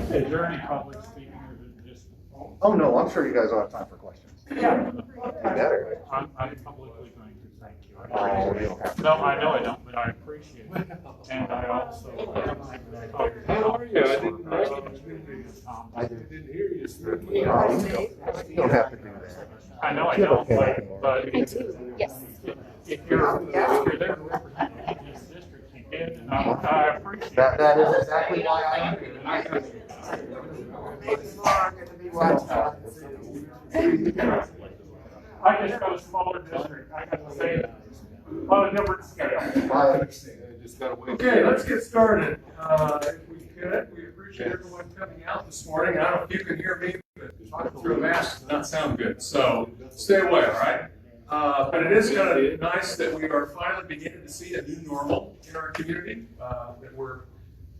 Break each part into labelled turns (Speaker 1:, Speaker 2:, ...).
Speaker 1: Is there any public speaking or is it just?
Speaker 2: Oh, no, I'm sure you guys will have time for questions.
Speaker 1: Yeah.
Speaker 2: You better.
Speaker 1: I'm publicly going to thank you.
Speaker 2: Oh, you don't have to.
Speaker 1: No, I know I don't, but I appreciate it. And I also.
Speaker 3: How are you? I didn't hear you.
Speaker 2: You don't have to do that.
Speaker 1: I know I don't, but.
Speaker 4: Me too, yes.
Speaker 1: If you're there to represent this district, you can, and I appreciate it.
Speaker 2: That is exactly why I'm here.
Speaker 1: I just got a smaller district, I got the same, on a different scale.
Speaker 3: Okay, let's get started. If we could, we appreciate everyone coming out this morning. I don't know if you can hear me, but talking through a mask does not sound good. So stay away, all right? But it is kind of nice that we are finally beginning to see a new normal in our community, that we're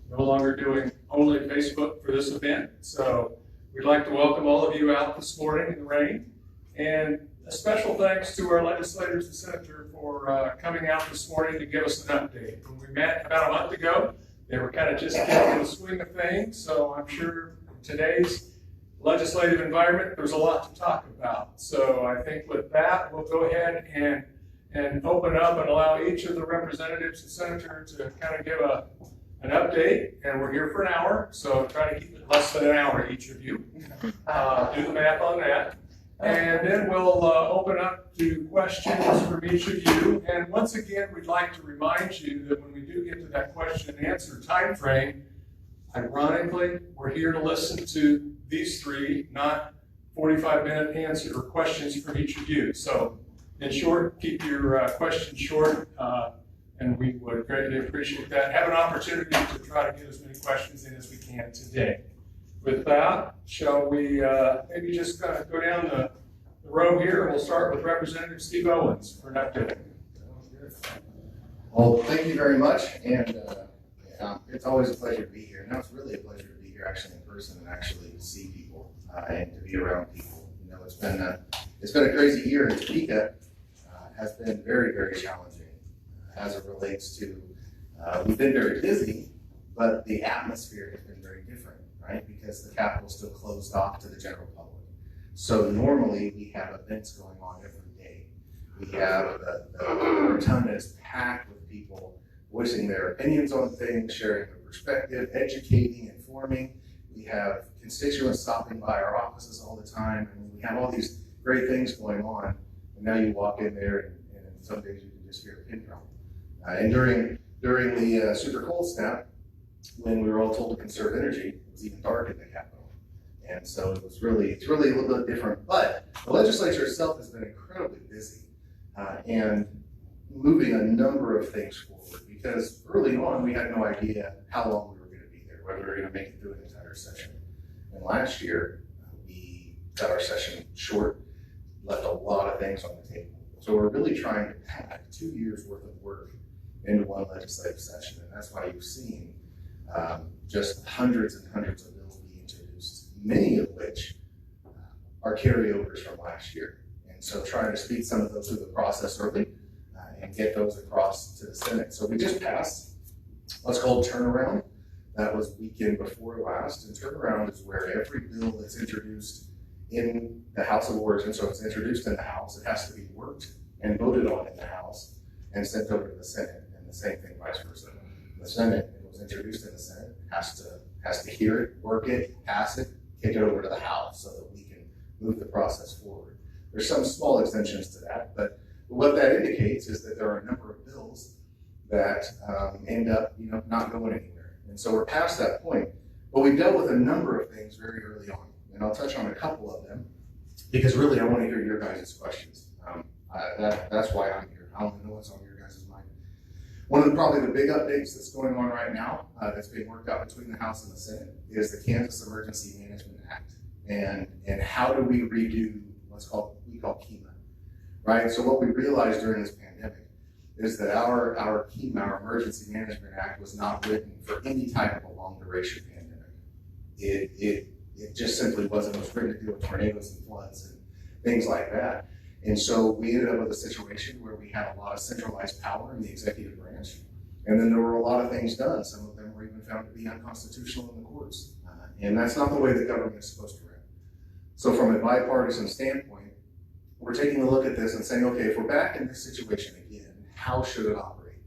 Speaker 3: no longer doing only Facebook for this event. So we'd like to welcome all of you out this morning in the rain. And a special thanks to our legislators and senator for coming out this morning to give us an update. When we met about a month ago, they were kind of just getting in the swing of things. So I'm sure in today's legislative environment, there's a lot to talk about. So I think with that, we'll go ahead and open up and allow each of the representatives and senators to kind of give an update. And we're here for an hour, so try to keep it less than an hour, each of you. Do the math on that. And then we'll open up to questions from each of you. And once again, we'd like to remind you that when we do get to that question and answer time frame, ironically, we're here to listen to these three, not 45-minute answer or questions from each of you. So in short, keep your questions short, and we would greatly appreciate that. Have an opportunity to try to get as many questions in as we can today. With that, shall we maybe just kind of go down the row here, and we'll start with Representative Steve Owens for an update.
Speaker 2: Well, thank you very much, and it's always a pleasure to be here. Now it's really a pleasure to be here actually in person and actually see people and to be around people. You know, it's been a crazy year, and Topeka has been very, very challenging as it relates to, we've been very busy, but the atmosphere has been very different, right? Because the Capitol is still closed off to the general public. So normally we have events going on every day. We have the rotunda is packed with people voicing their opinions on things, sharing their perspective, educating, informing. We have constituents stopping by our offices all the time, and we have all these great things going on. And now you walk in there, and some days you can just hear a pin drop. And during the super cold snap, when we were all told to conserve energy, it was even dark in the Capitol. And so it's really a little bit different. But the legislature itself has been incredibly busy and moving a number of things forward, because early on we had no idea how long we were going to be there, whether we were going to make it through an entire session. And last year we cut our session short, left a lot of things on the table. So we're really trying to pack 2 years worth of work into one legislative session, and that's why you've seen just hundreds and hundreds of bills being introduced, many of which are carryovers from last year. And so trying to speed some of those through the process early and get those across to the Senate. So we just passed what's called turnaround. That was weekend before last, and turnaround is where every bill that's introduced in the House of Origin, so it's introduced in the House, it has to be worked and voted on in the House and sent over to the Senate, and the same thing vice versa. The Senate, it was introduced in the Senate, has to hear it, work it, pass it, take it over to the House so that we can move the process forward. There's some small extensions to that, but what that indicates is that there are a number of bills that end up, not going anywhere. And so we're past that point, but we dealt with a number of things very early on, and I'll touch on a couple of them because really I want to hear your guys' questions. That's why I'm here. I don't know what's on your guys' mind. One of probably the big updates that's going on right now that's being worked out between the House and the Senate is the Kansas Emergency Management Act, and how do we redo we call KEMA, right? So what we realized during this pandemic is that our KEMA, our Emergency Management Act, was not written for any type of a long duration pandemic. It just simply wasn't. It was written to deal with tornadoes and floods and things like that. And so we ended up with a situation where we had a lot of centralized power in the executive branch. And then there were a lot of things done. Some of them were even found to be unconstitutional in the courts. And that's not the way the government is supposed to run. So from a bipartisan standpoint, we're taking a look at this and saying, okay, if we're back in this situation again, how should it operate?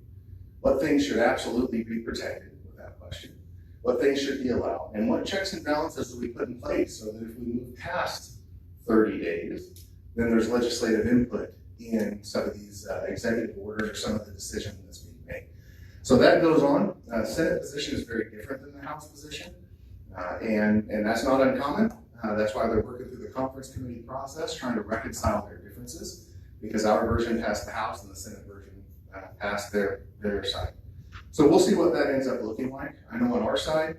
Speaker 2: What things should absolutely be protected, without question? What things should be allowed? And what checks and balances do we put in place so that if we move past 30 days, then there's legislative input in some of these executive orders or some of the decisions that's being made. So that goes on. Senate position is very different than the House position, and that's not uncommon. That's why they're working through the conference committee process, trying to reconcile their differences, because our version passed the House and the Senate version passed their side. So we'll see what that ends up looking like. I know on our side,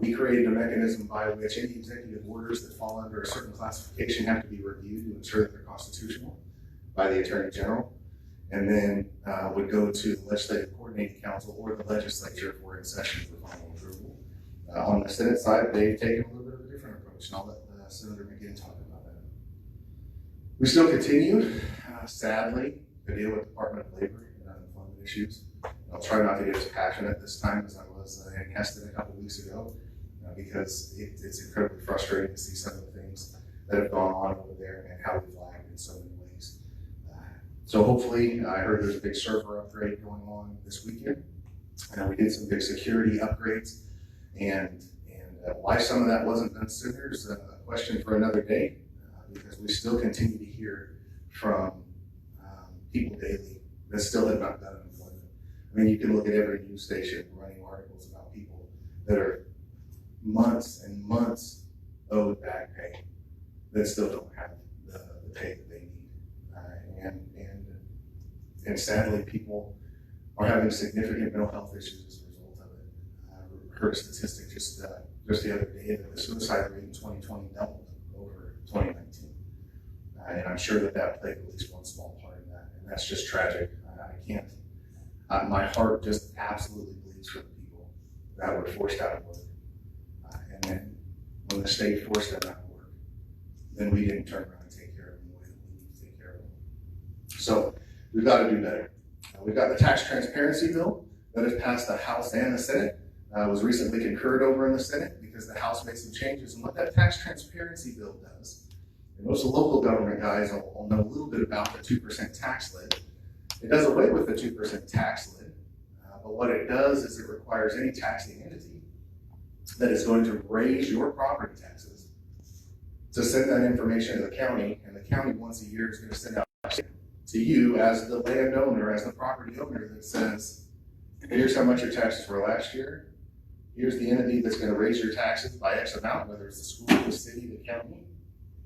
Speaker 2: we created a mechanism by which any executive orders that fall under a certain classification have to be reviewed to ensure that they're constitutional by the Attorney General, and then would go to the Legislative Coordinating Council or the legislature for in session for final approval. On the Senate side, they've taken a little bit of a different approach, and I'll let Senator McGinn talk about that. We still continue, sadly, to deal with Department of Labor and unemployment issues. I'll try not to get as passionate this time as I was in Heston a couple weeks ago, because it's incredibly frustrating to see some of the things that have gone on over there and how we've lagged in so many ways. So hopefully, I heard there's a big server upgrade going on this weekend. We did some big security upgrades, and why some of that wasn't done sooner is a question for another day, because we still continue to hear from people daily that still have not done unemployment. I mean, you can look at every news station running articles about people that are months and months owed back pay that still don't have the pay that they need. And sadly, people are having significant mental health issues as a result of it. I heard a statistic just the other day that the suicide rate in 2020 doubled over 2019. And I'm sure that played at least one small part in that. And that's just tragic. I can't, my heart just absolutely bleeds for the people that were forced out of work. And then when the state forced them out of work, then we didn't turn around and take care of them the way that we need to take care of them. So we've got to do better. We've got the tax transparency bill that has passed the House and the Senate. Was recently concurred over in the Senate because the House made some changes. And what that tax transparency bill does, and most of the local government guys will know a little bit about the 2% tax lid. It does away with the 2% tax lid, but what it does is it requires any taxing entity that is going to raise your property taxes to send that information to the county, and the county once a year is going to send out to you as the landowner, as the property owner, that says, here's how much your taxes were last year. Here's the entity that's going to raise your taxes by X amount, whether it's the school, the city, the county.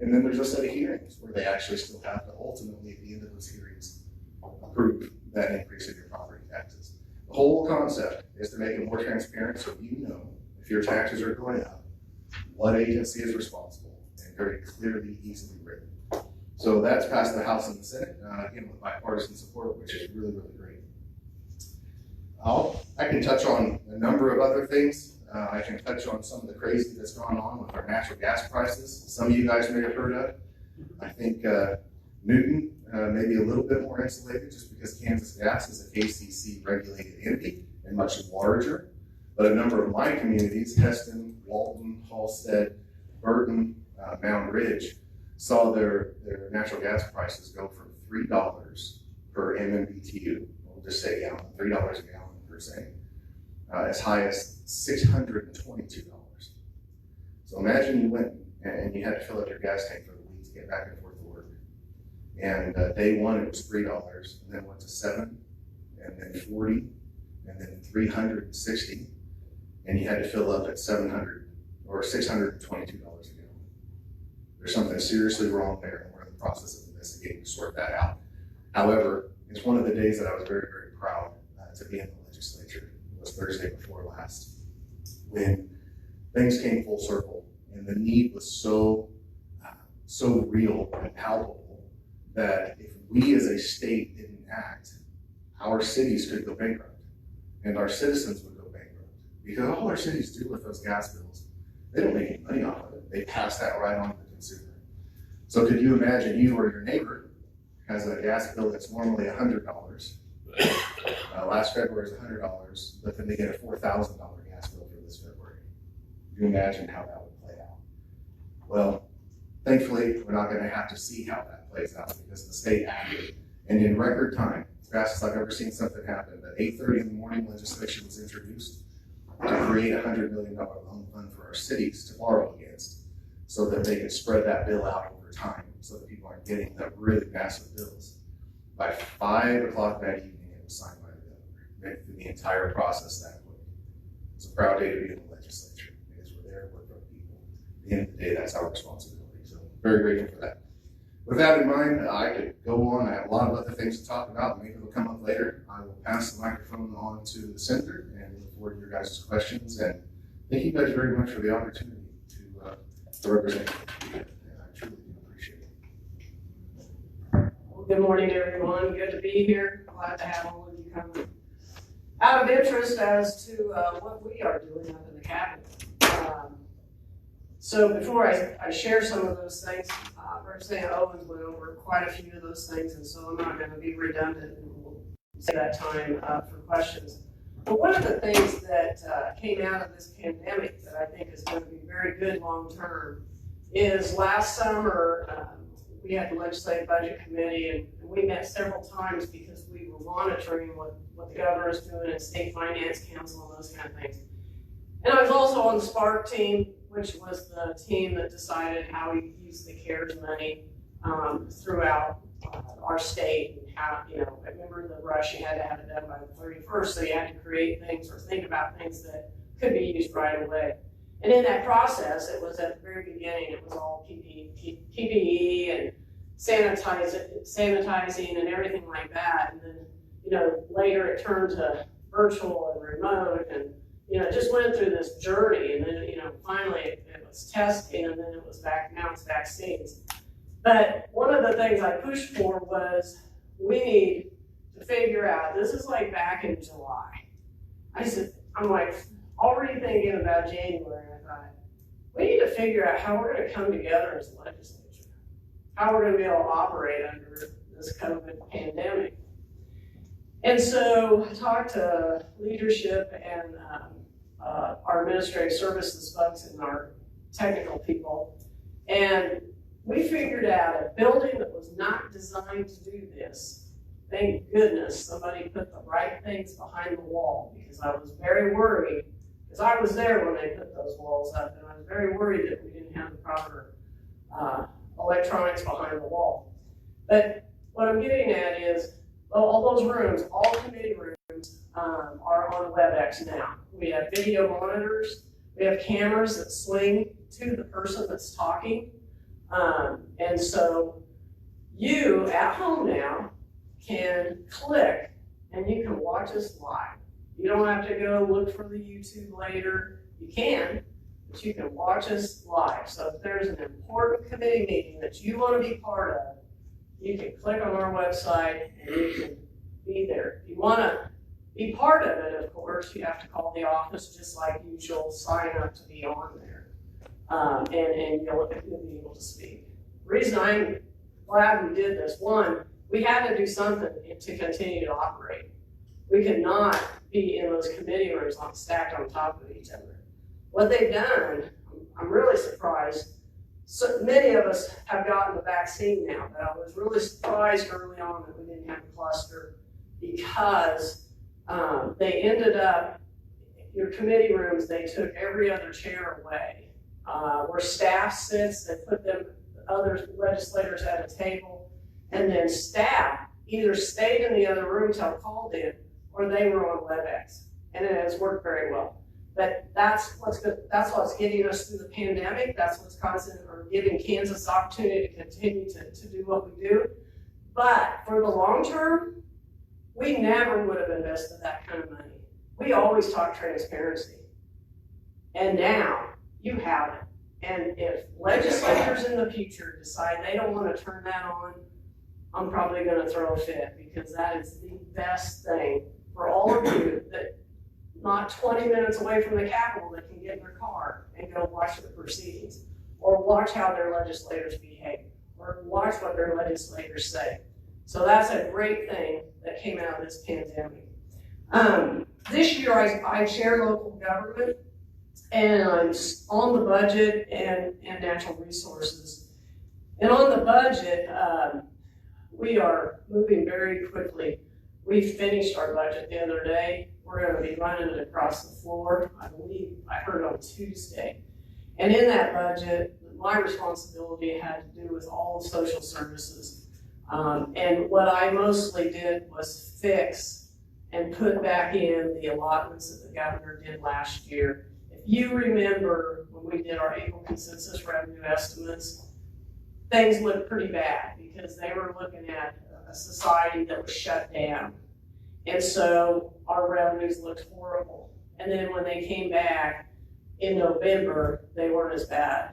Speaker 2: And then there's a set of hearings where they actually still have to ultimately, at the end of those hearings, approve that increase in your property taxes. The whole concept is to make it more transparent so you know if your taxes are going up, what agency is responsible, and very clearly, easily written. So that's passed the House and the Senate, again with bipartisan support, which is really, really great. I can touch on a number of other things. I can touch on some of the crazy that's gone on with our natural gas prices. Some of you guys may have heard of. I think Newton may be a little bit more insulated just because Kansas Gas is a KCC regulated entity and much larger. But a number of my communities, Heston, Walton, Halstead, Burton, Mound Ridge, saw their natural gas prices go from $3 per MMBTU, we'll just say gallon, $3 a gallon per se, as high as $622. So imagine you went and you had to fill up your gas tank for the week to get back and forth to work. And day one it was $3, and then went to $7, and then $40, and then $360, and you had to fill up at $700 or $622 a gallon. There's something seriously wrong there, and we're in the process of investigating to sort that out. However, it's one of the days that I was very, very proud to be in the legislature. It was Thursday before last, when things came full circle, and the need was so real and palpable that if we as a state didn't act, our cities could go bankrupt, and our citizens would go bankrupt. Because all our cities do with those gas bills, they don't make any money off of it. They pass that right on to the consumer. So could you imagine you or your neighbor has a gas bill that's normally $100. Last February was $100, but then they get a $4,000 gas bill for this February. You can imagine how that would play out. Well, thankfully, we're not going to have to see how that plays out because the state acted, and in record time, fastest I've ever seen something happen. At 8:30 in the morning, legislation was introduced to create a $100 million loan fund for our cities to borrow against, so that they can spread that bill out over time, so that people aren't getting the really massive bills. By 5 o'clock that evening, it was signed by the governor. Went through the entire process that quick. It's a proud day to be in the legislature because we're there, we're for the people. At the end of the day, that's our responsibility. So very grateful for that. With that in mind, I could go on. I have a lot of other things to talk about. Maybe it'll come up later. I will pass the microphone on to the senator and look forward to your guys' questions. And thank you guys very much for the opportunity to represent you. I truly do appreciate it.
Speaker 4: Well, good morning, everyone. Good to be here. Glad to have all of you come. Out of interest as to what we are doing up in the Capitol. So before I share some of those things, Representative Owens went over quite a few of those things, and so I'm not going to be redundant, and we'll save that time for questions. But one of the things that came out of this pandemic that I think is going to be very good long term is last summer we had the Legislative Budget Committee, and we met several times because we were monitoring what the governor is doing at State Finance Council and those kind of things. And I was also on the Spark team, which was the team that decided how we use the CARES money throughout our state, and how, I remember the rush, you had to have it done by the 31st, so you had to create things or think about things that could be used right away. And in that process, it was at the very beginning, it was all PPE and sanitizing and everything like that. And then, later it turned to virtual and remote, and it just went through this journey, and then, finally it was testing, and then it was now it's vaccines. But one of the things I pushed for was we need to figure out, this is like back in July. I'm like already thinking about January, I thought, we need to figure out how we're going to come together as a legislature, how we're going to be able to operate under this COVID pandemic. And so I talked to leadership and our administrative services folks and our technical people, and we figured out a building that was not designed to do this. Thank goodness somebody put the right things behind the wall, because I was very worried, because I was there when they put those walls up, and I was very worried that we didn't have the proper electronics behind the wall. But what I'm getting at is, all those rooms, all committee rooms are on WebEx now. We have video monitors, we have cameras that swing to the person that's talking. And so you at home now can click and you can watch us live. You don't have to go look for the YouTube later. You can, but you can watch us live. So if there's an important committee meeting that you want to be part of, you can click on our website and you can be there. If you want to be part of it, of course, you have to call the office just like usual, sign up to be on there, and you'll be able to speak. The reason I'm glad we did this, one, we had to do something to continue to operate. We could not be in those committee rooms stacked on top of each other. What they've done, I'm really surprised. So many of us have gotten the vaccine now, but I was really surprised early on that we didn't have a cluster, because they ended up, your committee rooms, they took every other chair away. Where staff sits, they put them, other legislators at a table, and then staff either stayed in the other room till called in, or they were on WebEx, and it has worked very well. But that's what's getting us through the pandemic. That's what's giving Kansas opportunity to continue to do what we do. But for the long term, we never would have invested that kind of money. We always talk transparency. And now you have it. And if legislators in the future decide they don't want to turn that on, I'm probably going to throw a fit, because that is the best thing for all of you that not 20 minutes away from the Capitol that can get in their car and go watch the proceedings, or watch how their legislators behave, or watch what their legislators say. So that's a great thing that came out of this pandemic. This year I chaired local government, And I'm on the budget and natural resources. And on the budget, we are moving very quickly. We finished our budget the other day. We're going to be running it across the floor. I believe I heard on Tuesday. And in that budget, my responsibility had to do with all the social services. And what I mostly did was fix and put back in the allotments that the governor did last year. If you remember when we did our April consensus revenue estimates, things looked pretty bad because they were looking at a society that was shut down. And so our revenues looked horrible. And then when they came back in November, they weren't as bad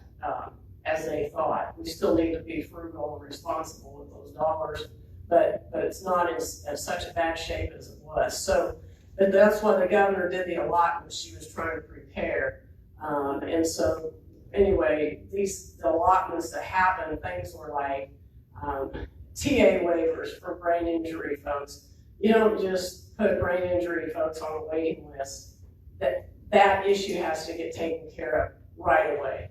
Speaker 4: as they thought. We still need to be frugal and responsible with those dollars, but it's not in such a bad shape as it was. So, but that's why the governor did the allotment she was trying to prepare. And so anyway, the allotments that happened, things were like TA waivers for brain injury folks. You don't just put brain injury folks on a waiting list. That issue has to get taken care of right away.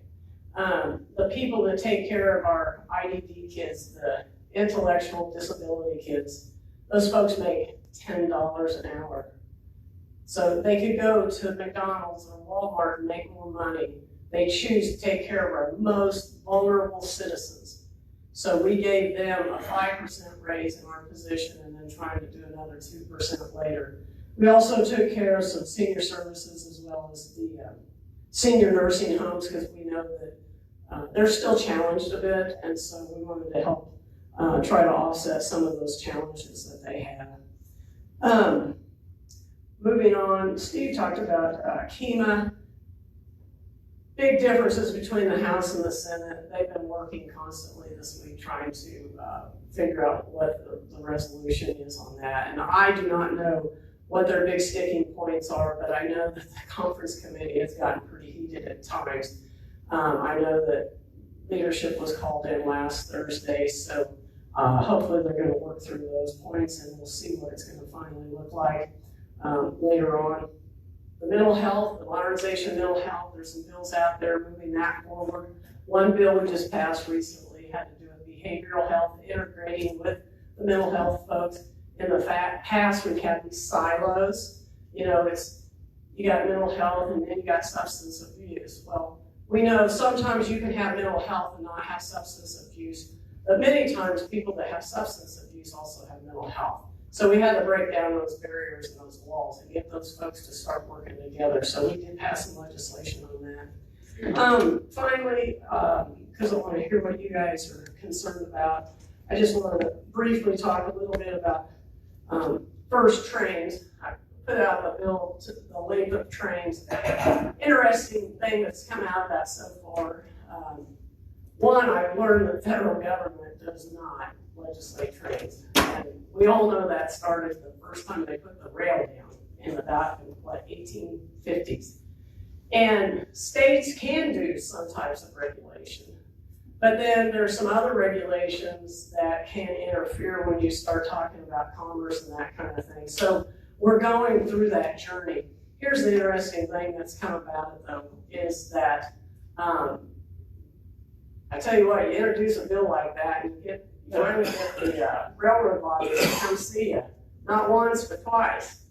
Speaker 4: The people that take care of our IDD kids, the intellectual disability kids, those folks make $10 an hour. So they could go to McDonald's or Walmart and make more money. They choose to take care of our most vulnerable citizens. So we gave them a 5% raise in our position and then trying to do another 2% later. We also took care of some senior services as well as the senior nursing homes because we know that they're still challenged a bit, and so we wanted to help try to offset some of those challenges that they have. Moving on, Steve talked about KEMA. Big differences between the House and the Senate. They've been working constantly this week trying to figure out what the resolution is on that. And I do not know what their big sticking points are, but I know that the conference committee has gotten pretty heated at times. I know that leadership was called in last Thursday, so hopefully they're going to work through those points and we'll see what it's going to finally look like later on. The mental health, the modernization of mental health, there's some bills out there moving that forward. One bill we just passed recently had to do with behavioral health, integrating with the mental health folks. In the past, we've had these silos. You know, you got mental health and then you got substance abuse. Well, we know sometimes you can have mental health and not have substance abuse, but many times people that have substance abuse also have mental health. So we had to break down those barriers and those walls and get those folks to start working together. So we did pass some legislation on that. Finally, because I want to hear what you guys are concerned about, I just want to briefly talk a little bit about first trains. I put out the bill to the length of trains. Interesting thing that's come out of that so far. One, I've learned that the federal government does not legislate trains. And we all know that started the first time they put the rail down in the back in, 1850s. And states can do some types of regulation. But then there's some other regulations that can interfere when you start talking about commerce and that kind of thing. So we're going through that journey. Here's the interesting thing that's come about it though, is that, I tell you what, you introduce a bill like that and you finally get the railroad lobby to come see you. Not once, but twice.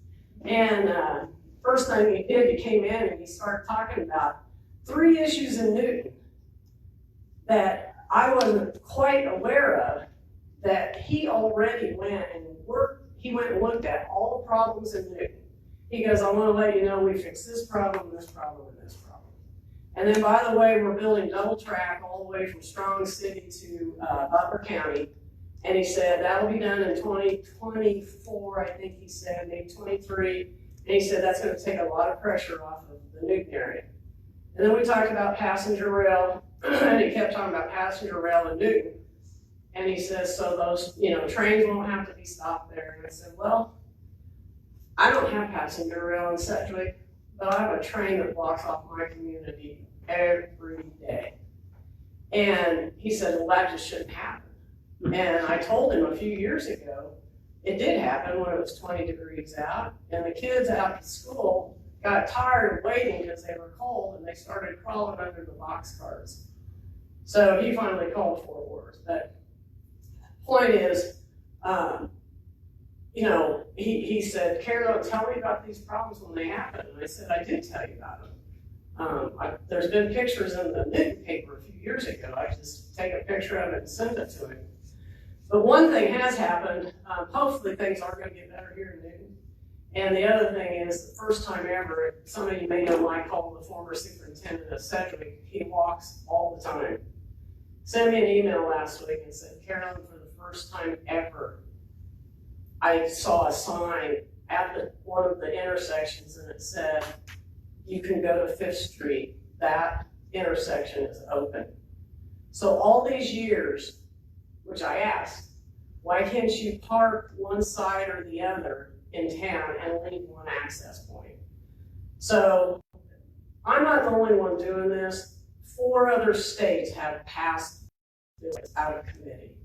Speaker 4: And first thing he did, he came in and he started talking about 3 issues in Newton that I wasn't quite aware of, that he already went and looked at all the problems in Newton. He goes, I want to let you know we fixed this problem, this problem, and this problem. And then, by the way, we're building double track all the way from Strong City to Butler County. And he said that'll be done in 2024, I think he said, maybe 23. And he said that's going to take a lot of pressure off of the Newton area. And then we talked about passenger rail, and he kept talking about passenger rail in Newton. And he says, so those, trains won't have to be stopped there. And I said, well, I don't have passenger rail in Sedgwick, but I have a train that blocks off my community every day. And he said, well, that just shouldn't happen. And I told him a few years ago, it did happen when it was 20 degrees out, and the kids out at school got tired of waiting because they were cold and they started crawling under the boxcars. So he finally called Fort Worth. But point is, he said, Carolyn, tell me about these problems when they happen. And I said, I did tell you about them. There's been pictures in the newspaper a few years ago. I just take a picture of it and send it to him. But one thing has happened. Hopefully things are going to get better here in Newton. And the other thing is, the first time ever, some of you may know Mike Hall, the former superintendent of Sedgwick. He walks all the time. Sent me an email last week and said, Carolyn, for the first time ever, I saw a sign at one of the intersections and it said, you can go to 5th Street. That intersection is open. So all these years, which I asked, why can't you park one side or the other in town and leave one access point? So I'm not the only one doing this. 4 other states have passed this out of committee.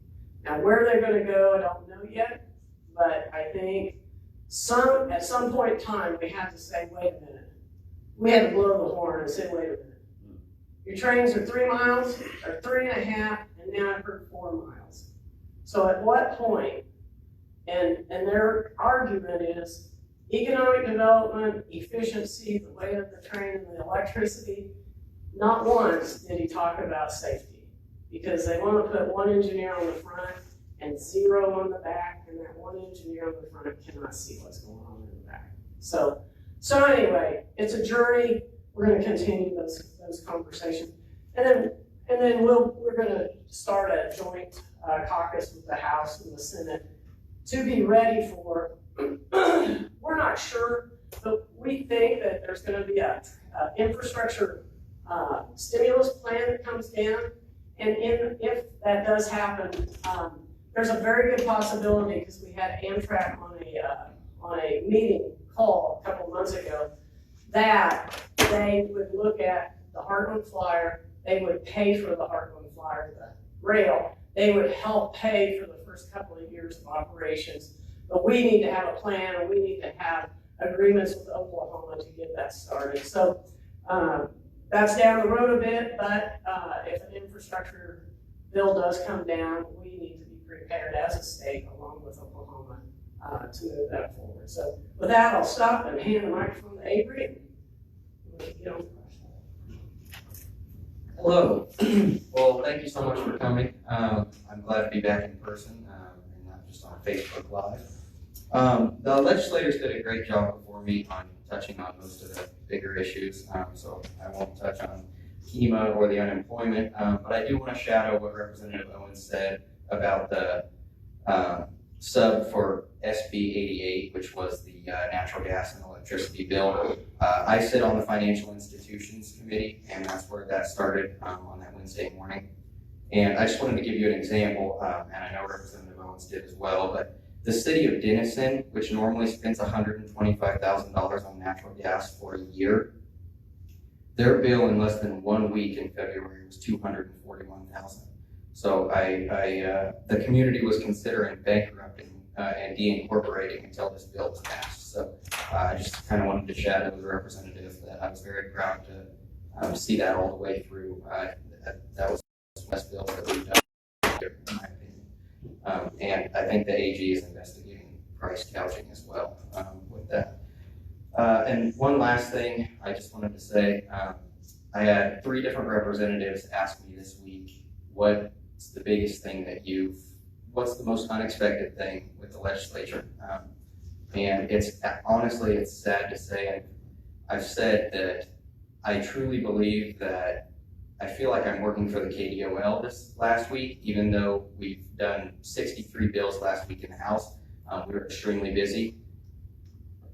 Speaker 4: Now where they're going to go, I don't know yet, but I think at some point in time we have to say, wait a minute. We had to blow the horn and say, wait a minute. Your trains are 3 miles, or 3.5, and now I've heard 4 miles. So at what point, and their argument is economic development, efficiency, the weight of the train, and the electricity. Not once did he talk about safety, because they want to put 1 engineer on the front and 0 on the back, and that 1 engineer on the front cannot see what's going on in the back. So anyway, it's a journey. We're going to continue those conversations, and then we're going to start a joint caucus with the House and the Senate to be ready for. We're not sure, but we think that there's going to be a infrastructure stimulus plan that comes down, and if that does happen, there's a very good possibility, because we had Amtrak on a meeting call a couple months ago, that they would look at the Heartland Flyer, they would pay for the Heartland Flyer, the rail, they would help pay for the first couple of years of operations. But we need to have a plan, and we need to have agreements with Oklahoma to get that started. So that's down the road a bit, but if an infrastructure bill does come down, we need to be prepared as a state, along with Oklahoma, to move that forward. So with that, I'll stop and hand the microphone to Avery.
Speaker 5: Hello. Well, thank you so much for coming. I'm glad to be back in person and not just on Facebook Live. The legislators did a great job before me on touching on most of the bigger issues, so I won't touch on HEMA or the unemployment, but I do want to shadow what Representative Owens said about the sub for SB 88, which was the natural gas and electricity bill. I sit on the Financial Institutions Committee, and that's where that started on that Wednesday morning. And I just wanted to give you an example, and I know Representative Owens did as well, but the city of Denison, which normally spends $125,000 on natural gas for a year, their bill in less than 1 week in February was $241,000. So the community was considering bankrupting and de-incorporating until this bill was passed. So I just kind of wanted to shadow the representative that I was very proud to see that all the way through. That was the best bill that we've done, in my opinion. And I think the AG is investigating price gouging as well with that. And one last thing I just wanted to say, I had 3 different representatives ask me this week, what's the biggest thing that what's the most unexpected thing with the legislature? And honestly, it's sad to say, I've said that I truly believe that I feel like I'm working for the KDOL this last week, even though we've done 63 bills last week in the House. We were extremely busy.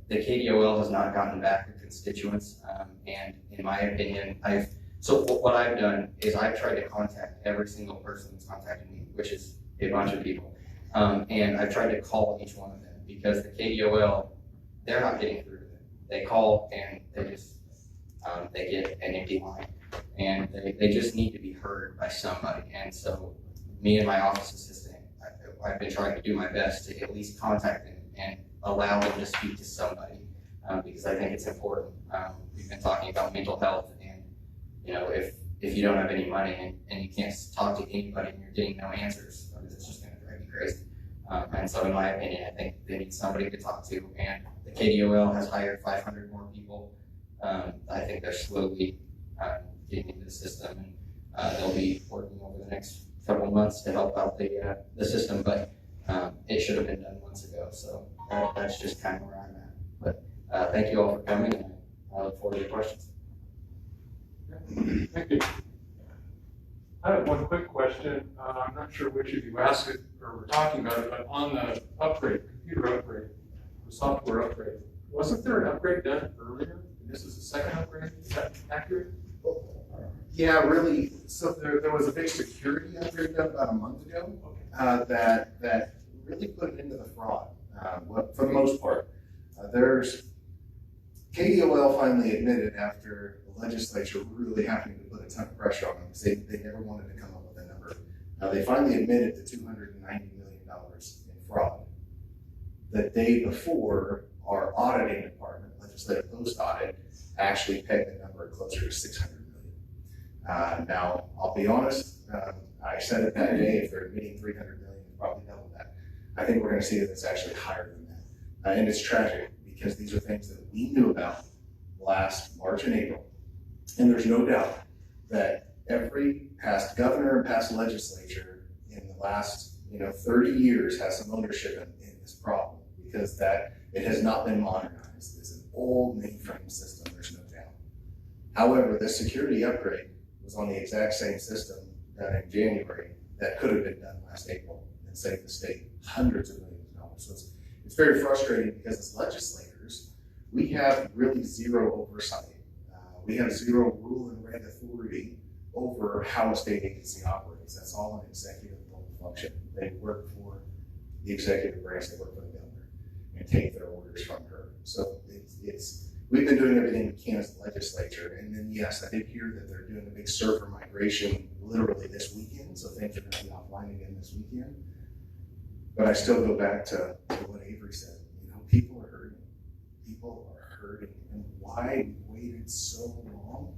Speaker 5: The KDOL has not gotten back to constituents, and in my opinion, so what I've done is I've tried to contact every single person that's contacted me, which is a bunch of people, and I've tried to call each one of them, because the KDOL, they're not getting through to them. They call and they get an empty line, and they just need to be heard by somebody. And so me and my office assistant, I've been trying to do my best to at least contact them and allow them to speak to somebody. because I think it's important. We've been talking about mental health, and if you don't have any money and you can't talk to anybody and you're getting no answers, it's just going to drive you crazy. And so in my opinion, I think they need somebody to talk to, and the KDOL has hired 500 more people. I think they're slowly getting into the system, and they'll be working over the next couple of months to help out the system, but it should have been done months ago. So that's just kind of where I'm at. But thank you all for coming, and I look forward to your questions.
Speaker 3: Thank you. I have one quick question. I'm not sure which of you asked it or were talking about it, but on the upgrade, computer upgrade, the software upgrade, wasn't there an upgrade done earlier? This is the second upgrade? Is that accurate?
Speaker 2: Yeah, really. So there was a big security upgrade done about a month ago that really put it into the fraud. For the most part, KDOL finally admitted after the legislature really having to put a ton of pressure on them because they never wanted to come up with a number. They finally admitted to $290 million in fraud. The day before, our auditing department, legislative post audit, actually pegged the number closer to $600 million. Now, I'll be honest, I said it that day, if they're admitting $300 million, it's probably double that. I think we're going to see that it's actually higher than that. And it's tragic because these are things that we knew about last March and April. And there's no doubt that every past governor and past legislature in the last 30 years has some ownership in this problem because that it has not been modernized. It's an old mainframe system, there's no doubt. However, this security upgrade was on the exact same system done in January that could have been done last April and saved the state hundreds of millions of dollars. So it's very frustrating because as legislators, we have really zero oversight. We have zero rule and reg authority over how a state agency operates. That's all an executive function. They work for the executive branch, they work for the governor, and take their orders from her. So we've been doing everything we can as the legislature. And then, yes, I did hear that they're doing a big server migration literally this weekend. So things are going to be offline again this weekend. But I still go back to what Avery said. People are hurting. People are hurting. And why we waited so long?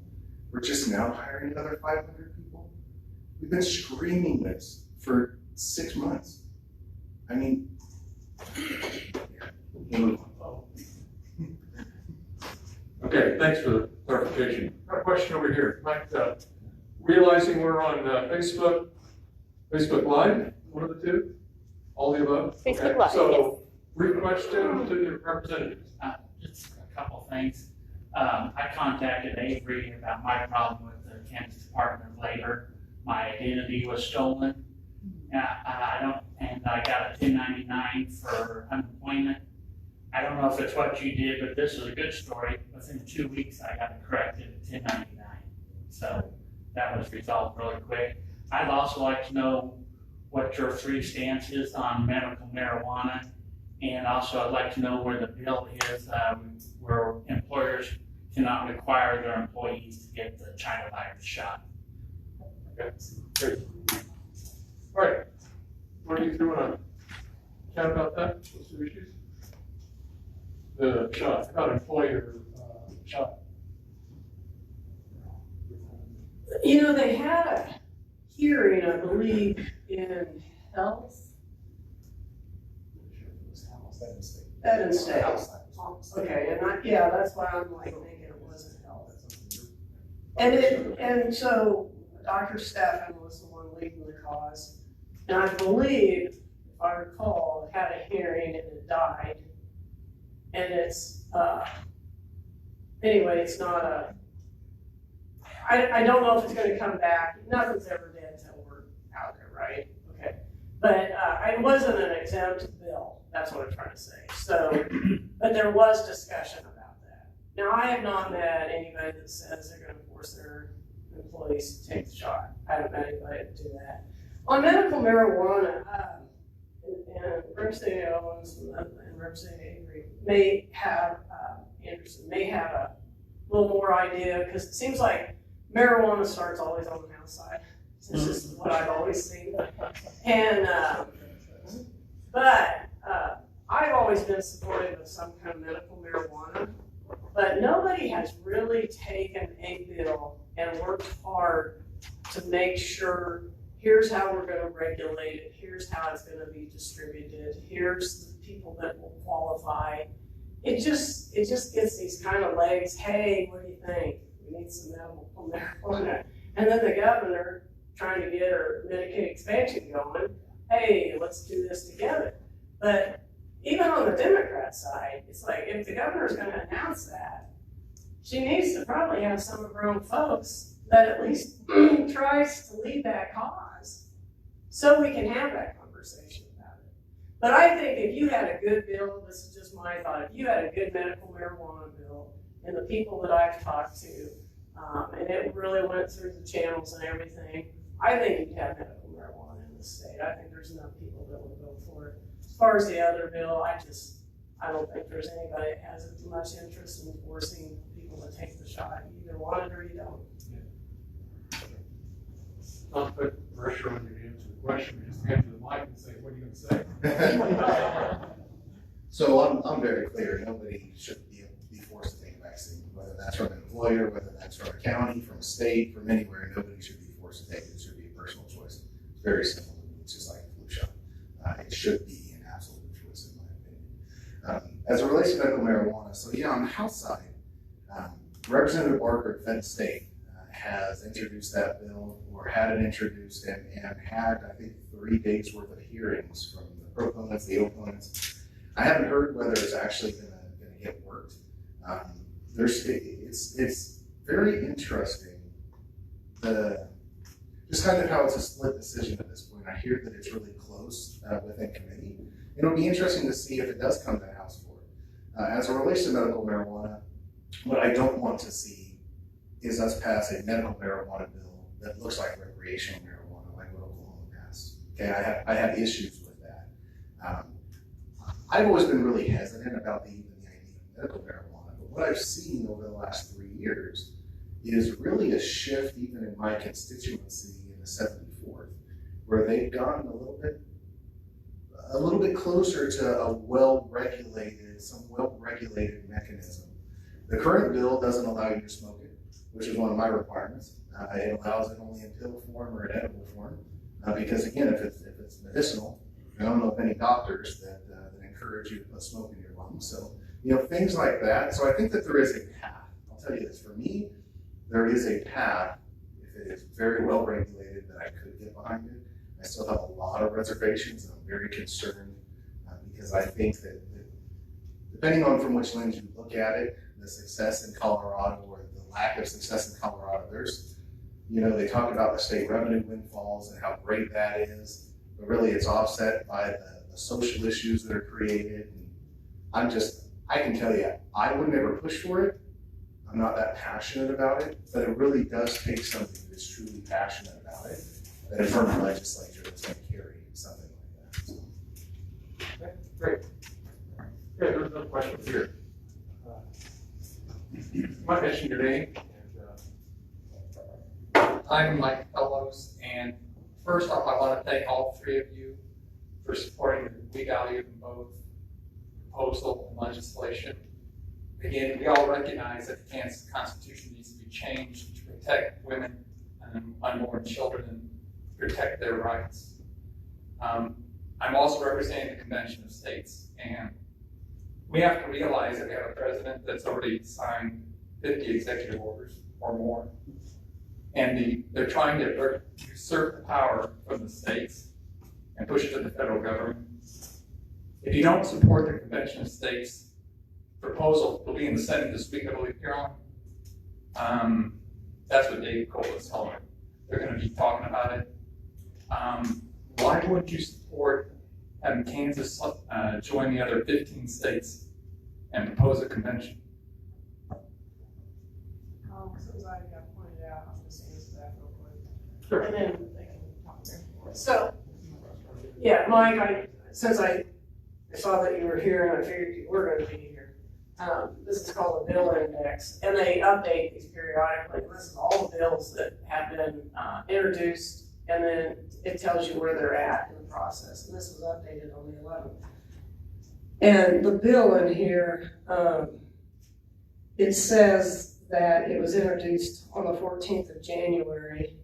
Speaker 2: We're just now hiring another 500 people. We've been screaming this for 6 months. I mean,
Speaker 3: Okay, thanks for the clarification. Got a question over here. Mike, realizing we're on Facebook Live, one of the two? All the above?
Speaker 6: Facebook Live,
Speaker 3: So, brief question to the representatives.
Speaker 1: Just a couple things. I contacted Avery about my problem with the Kansas Department of Labor. My identity was stolen. And I got a 1099 for unemployment. I don't know if it's what you did, but this is a good story. Within 2 weeks, I got it corrected to 1099. So that was resolved really quick. I'd also like to know what your 3 stance is on medical marijuana. And also I'd like to know where the bill is where employers cannot require their employees to get the China virus shot.
Speaker 3: Okay, great. All right. What do you want to chat about that? What's the issues? The shot, about employer shot.
Speaker 4: They had a hearing, I believe, in health. That didn't stay. Okay, and that's why I'm like thinking it wasn't health. And so Dr. Stephan was the one leading the cause. And I believe, if I recall, it had a hearing and it died. And it's, anyway, it's not I don't know if it's gonna come back. Nothing's ever dead until we're out there, right? Okay. But it wasn't an exempt bill. That's what I'm trying to say. So, but there was discussion about that. Now, I have not met anybody that says they're gonna force their employees to take the shot. I haven't met anybody to do that. On medical marijuana, and Representative Owens and Representative Avery may have, Anderson may have a little more idea, because it seems like marijuana starts always on the outside. It's just what I've always seen. And, but I've always been supportive of some kind of medical marijuana, but nobody has really taken a bill and worked hard to make sure, here's how we're gonna regulate it, here's how it's gonna be distributed, here's the people that will qualify. It just gets these kind of legs, hey, what do you think? We need some medical marijuana. And then the governor trying to get her Medicaid expansion going, hey, let's do this together. But even on the Democrat side, it's like, if the governor's gonna announce that, she needs to probably have some of her own folks that at least tries to lead that cause, so we can have that conversation about it. But I think if you had a good bill, this is just my thought, if you had a good medical marijuana bill, and the people that I've talked to, and it really went through the channels and everything, I think you'd have medical marijuana in the state. I think there's enough people that would vote for it. As far as the other bill, I don't think there's anybody that has as much interest in forcing people to take the shot. You either want it or you don't.
Speaker 3: Not put pressure on you to answer the question, just hand to the mic and say, what are you gonna say?
Speaker 2: So I'm very clear, nobody should be forced to take a vaccine, whether that's from an employer, whether that's from a county, from a state, from anywhere, nobody should be forced to take it. It should be a personal choice. It's very simple. It's just like a flu shot. It should be an absolute choice in my opinion. As it relates to medical marijuana, so yeah, on the House side, Representative Barker at Fed State has introduced that bill, or had it introduced, and had, I think, 3 days worth of hearings from the proponents, the opponents. I haven't heard whether it's actually gonna get worked. It's very interesting, just kind of how it's a split decision at this point. I hear that it's really close within committee. It'll be interesting to see if it does come to the House floor. As it relates to medical marijuana, what I don't want to see is us pass a medical marijuana bill that looks like recreational marijuana, like what Oklahoma passed. Okay, I have issues with that. I've always been really hesitant about even the idea of medical marijuana, but what I've seen over the last 3 years is really a shift even in my constituency in the 74th, where they've gotten a little bit closer to a some well-regulated mechanism. The current bill doesn't allow you to smoke it, which is one of my requirements. It allows it only in pill form or in edible form, because again, if it's medicinal, I don't know of any doctors that encourage you to put smoke in your lungs. So, things like that. So I think that there is a path. I'll tell you this, for me, there is a path, if it is very well regulated, that I could get behind it. I still have a lot of reservations, and I'm very concerned because I think that depending on from which lens you look at it, the success in Colorado or the lack of success in Colorado, they talk about the state revenue windfalls and how great that is, but really it's offset by the social issues that are created. And I can tell you, I would never push for it. I'm not that passionate about it, but it really does take somebody that is truly passionate about it, that is from the legislature that's going to carry something like that. So.
Speaker 3: Okay, great. Okay, there's another question here. You might mention your name.
Speaker 6: I'm Mike Fellows, and first off, I want to thank all 3 of you for supporting the legality of both proposal and legislation. Again, we all recognize that the Kansas Constitution needs to be changed to protect women and unborn children and protect their rights. I'm also representing the Convention of States, and we have to realize that we have a president that's already signed 50 executive orders or more. And they're trying to usurp the power from the states and push it to the federal government. If you don't support the Convention of States proposal, it'll be in the Senate this week, I believe, Carolyn. That's what Dave Cole is telling me. They're going to be talking about it. Why wouldn't you support having Kansas join the other 15 states and propose a convention?
Speaker 4: Since I got pointed out, I'll just answer that real quick.
Speaker 3: Sure.
Speaker 4: And then they can talk there. So, yeah, Mike, since I saw that you were here and I figured you were going to be here, this is called a bill index, and they update these periodically. This is all the bills that have been introduced, and then it tells you where they're at in the process. And this was updated on the 11th. And the bill in here, it says that it was introduced on the 14th of January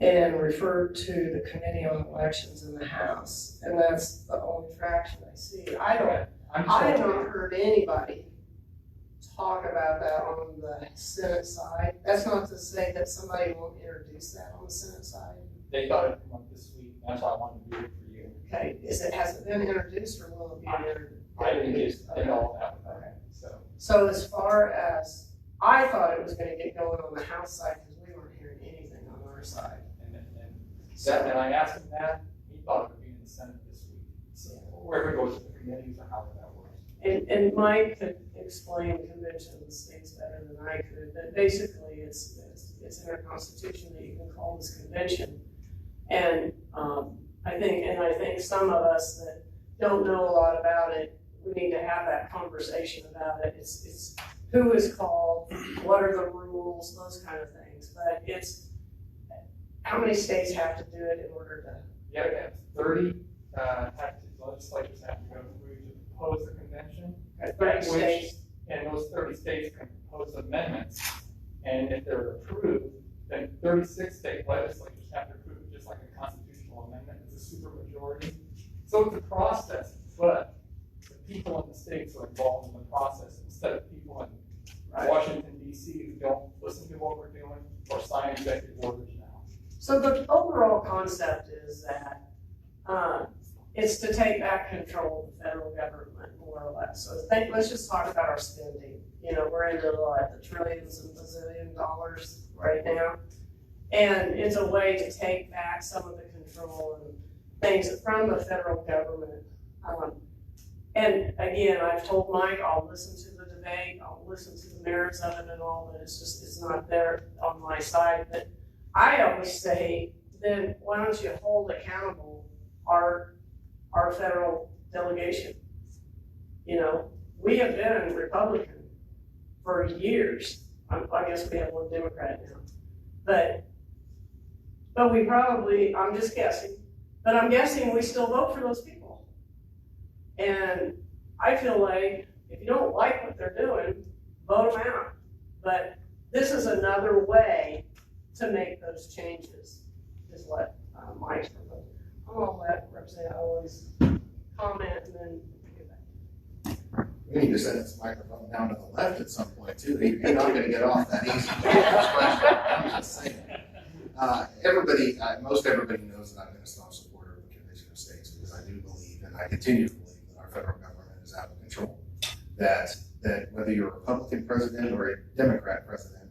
Speaker 4: and referred to the Committee on Elections in the House. And that's the only fraction I see. I have not heard anybody talk about that on the Senate side. That's not to say that somebody won't introduce that on the Senate side.
Speaker 6: They thought it'd come up this week, that's why I wanted to do it for you.
Speaker 4: Okay, has it been introduced or will it be introduced?
Speaker 6: I didn't get all that,
Speaker 4: Okay.
Speaker 6: so.
Speaker 4: So as far as, I thought it was gonna get going on the House side because we weren't hearing anything on our side.
Speaker 6: And I asked him that, he thought it would be in the Senate this week. So wherever it goes to the committees or however that works.
Speaker 4: And Mike could explain convention of the states better than I could, but basically it's in our constitution that you can call this convention. And I think some of us that don't know a lot about it, we need to have that conversation about it. It's who is called, what are the rules, those kind of things. But it's how many states have to do it in order to?
Speaker 6: Yeah, we have 30 legislatures have to go through to propose the convention.
Speaker 4: 30 states.
Speaker 6: And those 30 states can propose amendments. And if they're approved, then 36 state legislatures have to approve it just like a constitutional amendment. It's a supermajority. So it's a process, but the people in the states are involved in the process instead of people in Washington, D.C. who don't listen to what we're doing or sign executive orders now. So
Speaker 4: the overall concept is that it's to take back control of the federal government, more or less. So let's just talk about our spending. You know, we're into the trillions and bazillion dollars right now. And it's a way to take back some of the control and things from the federal government. And again, I've told Mike, I'll listen to the debate, I'll listen to the merits of it and all, but it's not there on my side. But I always say, then why don't you hold accountable our federal delegation? You know, we have been Republican for years. I guess we have one Democrat now. But we probably, I'm just guessing, but I'm guessing we still vote for those people. And I feel like if you don't like what they're doing, vote them out. But this is another way to make those changes, is what Mike's proposing. I'm gonna let Representative Owens comment and then get back.
Speaker 2: We need to set this microphone down to the left at some point too. You're not gonna get off that easy. I'm just saying. Most everybody knows that I've been a strong supporter of the Convention of States because I do believe, and I continue to believe, that our federal government is out of control. That whether you're a Republican president or a Democrat president,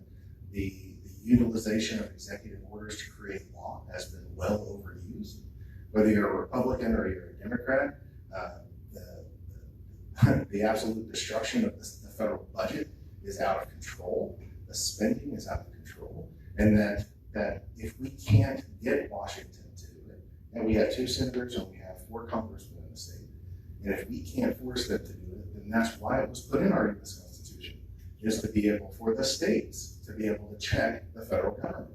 Speaker 2: the utilization of executive orders to create law has been well overused. Whether you're a Republican or you're a Democrat, the absolute destruction of the federal budget is out of control. The spending is out of control, and that if we can't get Washington to do it, and we have 2 senators and we have 4 congressmen in the state, and if we can't force them to do it, then that's why it was put in our U.S. Constitution, is to be able for the states to be able to check the federal government.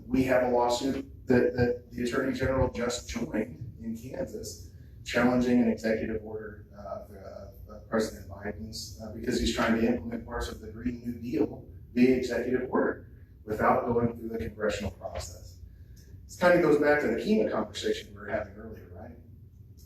Speaker 2: We have a lawsuit that the Attorney General just joined in Kansas, challenging an executive order of President Biden's because he's trying to implement parts of the Green New Deal via executive order without going through the congressional process. This kind of goes back to the KEMA conversation we were having earlier, right?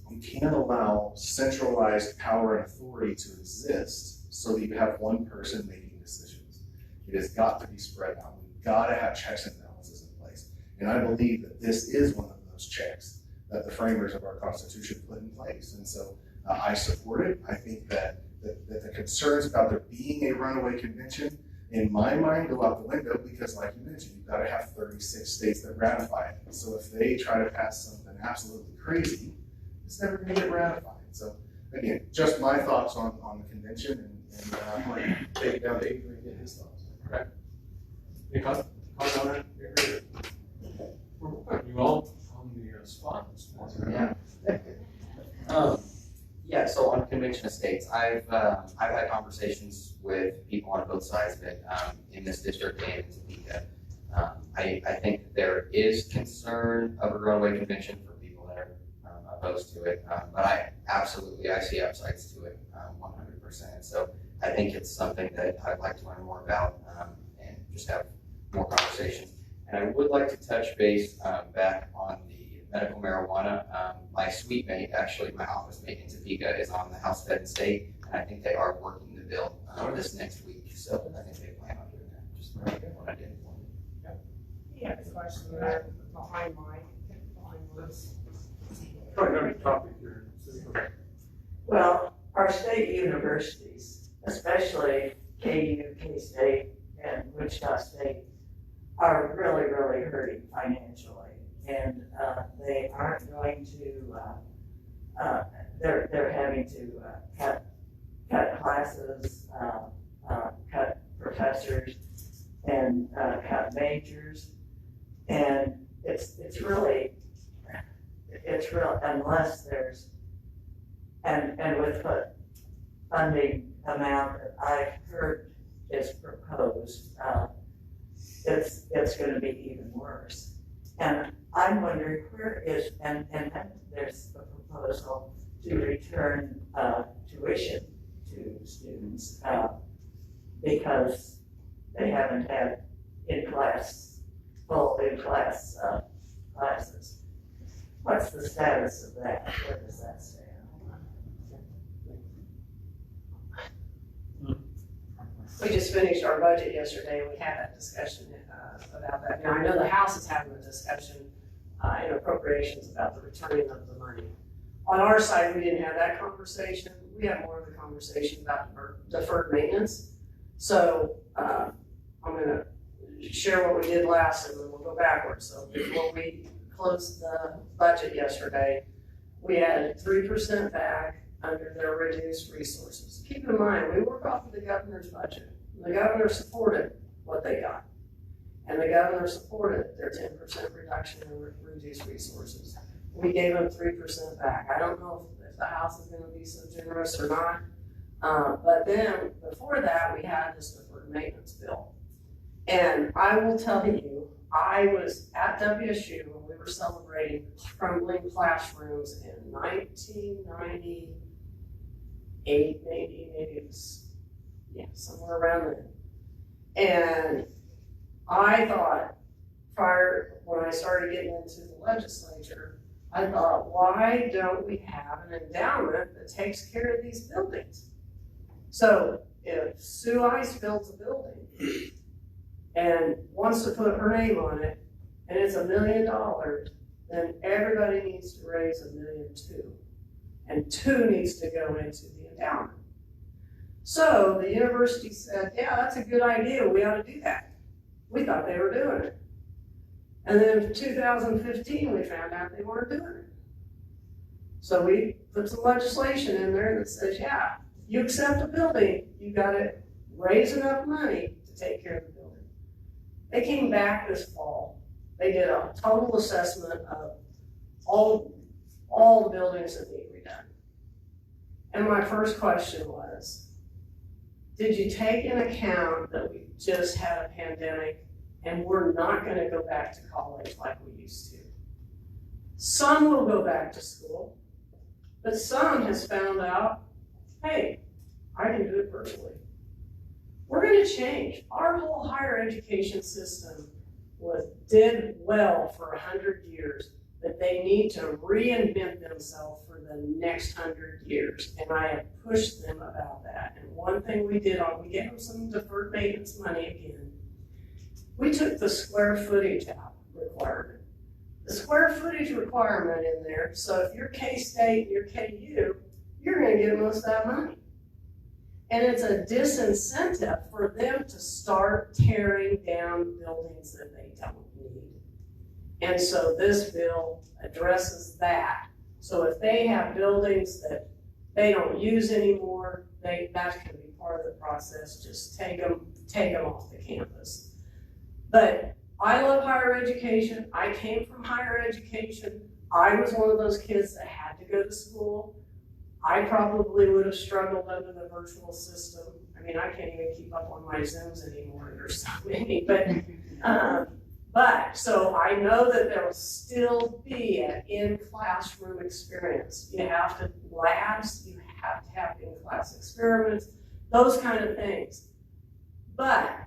Speaker 2: You can't allow centralized power and authority to exist so that you have one person making decisions. It has got to be spread out. We've got to have checks and balances in place. And I believe that this is one of those checks that the framers of our Constitution put in place. And so I support it. I think that the concerns about there being a runaway convention, in my mind, go out the window because, like you mentioned, you've got to have 36 states that ratify it. So if they try to pass something absolutely crazy, it's never going to get ratified. So again, just my thoughts on the convention, and I'm going to take it down to Avery and get his thoughts.
Speaker 3: Okay. Any comment on that? We're putting you all on the spot this morning.
Speaker 5: Yeah, so on convention of states, I've had conversations with people on both sides of it in this district and in Topeka. I think there is concern of a runaway convention for people that are opposed to it, but absolutely, I see upsides to it, 100%. So I think it's something that I'd like to learn more about and just have more conversations. And I would like to touch base back on the medical marijuana. My suite mate, actually my office mate in Topeka, is on the House Fed and State, and I think they are working the bill this next week. So I think they plan on doing that. Just what I did.
Speaker 7: He had a question there behind this.
Speaker 3: Probably have a topic here.
Speaker 7: Well, our state universities, especially KU, K-State, and Wichita State, are really, really hurting financially. And they aren't going to, they're having to cut classes, cut professors, and cut majors. And it's really, unless there's, and with the funding amount that I've heard is proposed, it's gonna be even worse. And I'm wondering where is, and there's a proposal to return tuition to students because they haven't had full in-class classes. What's the status of that? Where does that stand?
Speaker 4: We just finished our budget yesterday, and we had that discussion about that. Now, I know the House is having a discussion in appropriations about the returning of the money. On our side, we didn't have that conversation. We had more of the conversation about deferred maintenance. So I'm gonna share what we did last, and then we'll go backwards. So before we closed the budget yesterday, we added 3% back under their reduced resources. Keep in mind, we work off of the governor's budget. The governor supported what they got. And the governor supported their 10% reduction in reduced resources. We gave them 3% back. I don't know if the House is gonna be so generous or not. But then, before that, we had this deferred maintenance bill. And I will tell you, I was at WSU when we were celebrating crumbling classrooms in 1998, maybe it was, yeah, somewhere around then. And I thought, when I started getting into the legislature, I thought, why don't we have an endowment that takes care of these buildings? So if Sue Ice builds a building and wants to put her name on it, and it's $1 million, then everybody needs to raise $1.2 million. And $2 million needs to go into the endowment. So the university said, yeah, that's a good idea, we ought to do that. We thought they were doing it. And then in 2015, we found out they weren't doing it. So we put some legislation in there that says, yeah, you accept a building, you gotta raise enough money to take care of the building. They came back this fall. They did a total assessment of all the buildings that need redone. And my first question was, did you take into account that we just had a pandemic and we're not gonna go back to college like we used to? Some will go back to school, but some has found out, hey, I can do it virtually. We're gonna change. Our whole higher education system did well for 100 years, but they need to reinvent themselves for the next 100 years. And I have pushed them about that. And one thing we did, we gave them some deferred maintenance money again. We took the square footage out requirement. The square footage requirement in there, so if you're K-State and you're KU, you're gonna get most of that money. And it's a disincentive for them to start tearing down buildings that they don't need. And so this bill addresses that. So if they have buildings that they don't use anymore, that's gonna be part of the process. Just take them off the campus. But I love higher education. I came from higher education. I was one of those kids that had to go to school. I probably would have struggled under the virtual system. I mean, I can't even keep up on my Zooms anymore. There's so many, but But, so I know that there will still be an in-classroom experience. You have to, labs, you have to have in-class experiments, those kind of things. But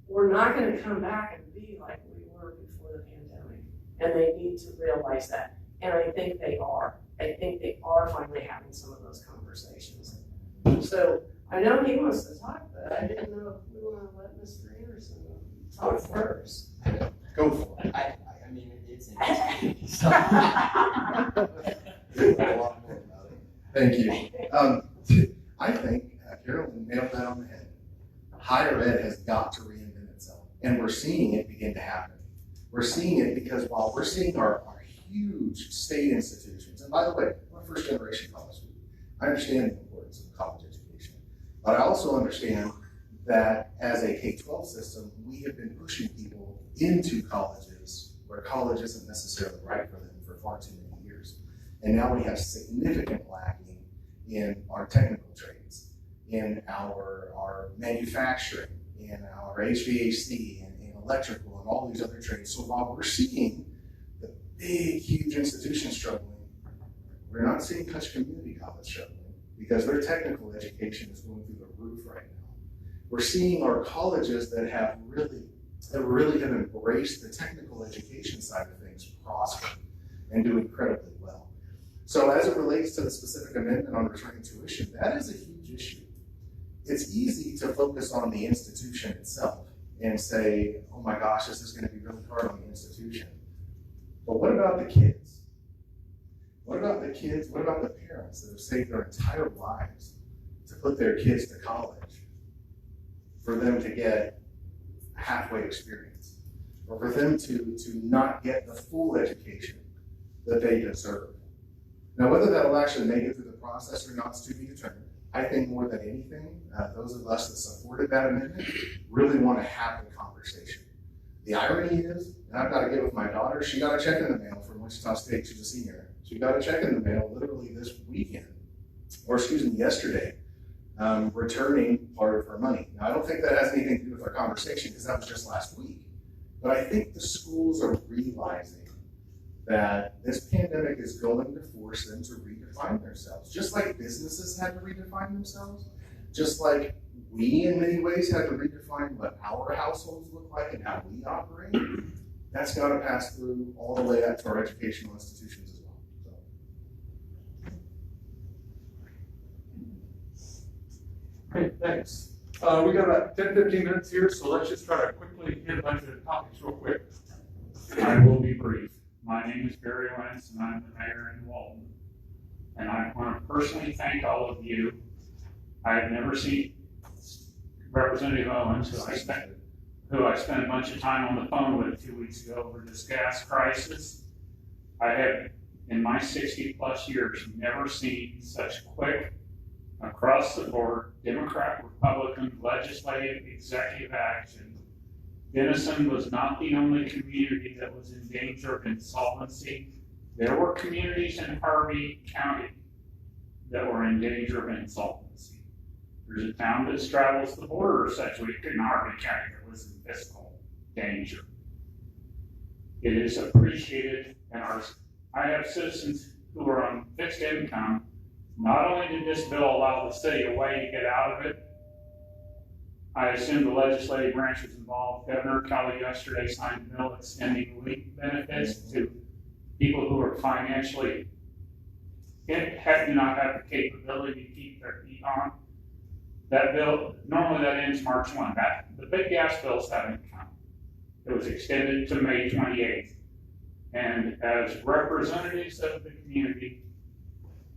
Speaker 4: we're not gonna come back and be like we were before the pandemic. And they need to realize that. And I think they are. I think they are finally having some of those conversations. So I know he wants to talk, but I didn't know if we wanna let Mr. Anderson talk first.
Speaker 2: Go for it.
Speaker 5: I mean, it's interesting. So-
Speaker 2: Thank you. I think Carolyn nailed that on the head. Higher ed has got to reinvent itself, and we're seeing it begin to happen. We're seeing it because while we're seeing our huge state institutions, and by the way, I'm a first generation college student. I understand the importance of college education, but I also understand that as a K-12 system, we have been pushing people into colleges where college isn't necessarily right for them for far too many years. And now we have significant lacking in our technical trades, in our manufacturing, in our HVAC, and electrical, and all these other trades. So while we're seeing the big, huge institutions struggling, we're not seeing Touch Community College struggling because their technical education is going through the roof right now. We're seeing our colleges that really have embraced the technical education side of things prosper and do incredibly well. So as it relates to the specific amendment on returning tuition, that is a huge issue. It's easy to focus on the institution itself and say, oh my gosh, this is going to be really hard on the institution. But what about the kids? What about the kids? What about the parents that have saved their entire lives to put their kids to college for them to get halfway experience, or for them to not get the full education that they deserve? Now, whether that'll actually make it through the process or not is to be determined. I think more than anything, those of us that supported that amendment really want to have the conversation. The irony is, and I've got to get with my daughter, she got a check in the mail from Wichita State. She's a senior. She got a check in the mail literally this weekend, or excuse me, yesterday, returning part of her money. Now, I don't think that has anything to do with our conversation because that was just last week. But I think the schools are realizing that this pandemic is going to force them to redefine themselves. Just like businesses had to redefine themselves, just like we in many ways had to redefine what our households look like and how we operate, that's got to pass through all the way up to our educational institutions as well.
Speaker 3: Great, thanks. We got about 10, 15 minutes here, so let's just try to quickly hit a bunch of topics real quick.
Speaker 1: I will be brief. My name is Barry Owens, and I'm the mayor in Walton. And I want to personally thank all of you. I have never seen Representative Owens, who I spent a bunch of time on the phone with 2 weeks ago over this gas crisis. I have, in my 60+ years, never seen such quick, across the board, Democrat, Republican, legislative, executive action. Denison was not the only community that was in danger of insolvency. There were communities in Harvey County that were in danger of insolvency. There's a town that straddles the border of Sedgwick in Harvey County that was in fiscal danger. It is appreciated, and I have citizens who are on fixed income. Not only did this bill allow the city a way to get out of it, I assume the legislative branch was involved. Governor Kelly yesterday signed a bill extending leap benefits to people who are financially do not have the capability to keep their feet on. That bill, normally that ends March 1. The big gas bills haven't come. It was extended to May 28th. And as representatives of the community,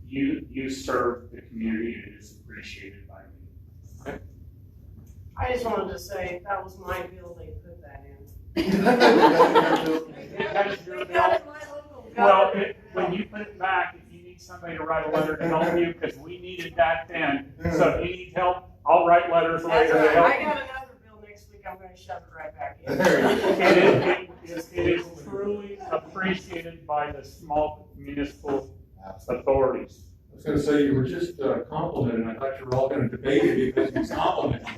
Speaker 1: you serve the community, and it is appreciated by me.
Speaker 3: Okay.
Speaker 4: I just wanted to say, that was my bill, they put that in.
Speaker 1: That's your
Speaker 4: They
Speaker 1: bill.
Speaker 4: got it in my local
Speaker 1: Well,
Speaker 4: government.
Speaker 1: when you put it back, if you need somebody to write a letter to help you, because we needed that then. So if you need help, I'll write letters
Speaker 4: That's
Speaker 1: later to
Speaker 4: right.
Speaker 1: help
Speaker 4: I
Speaker 1: you.
Speaker 4: got another bill next week, I'm gonna shove it right back in.
Speaker 1: It is truly appreciated by the small municipal authorities.
Speaker 3: I was going to say, you were just complimented, and I thought you were all going to debate it because he's complimenting.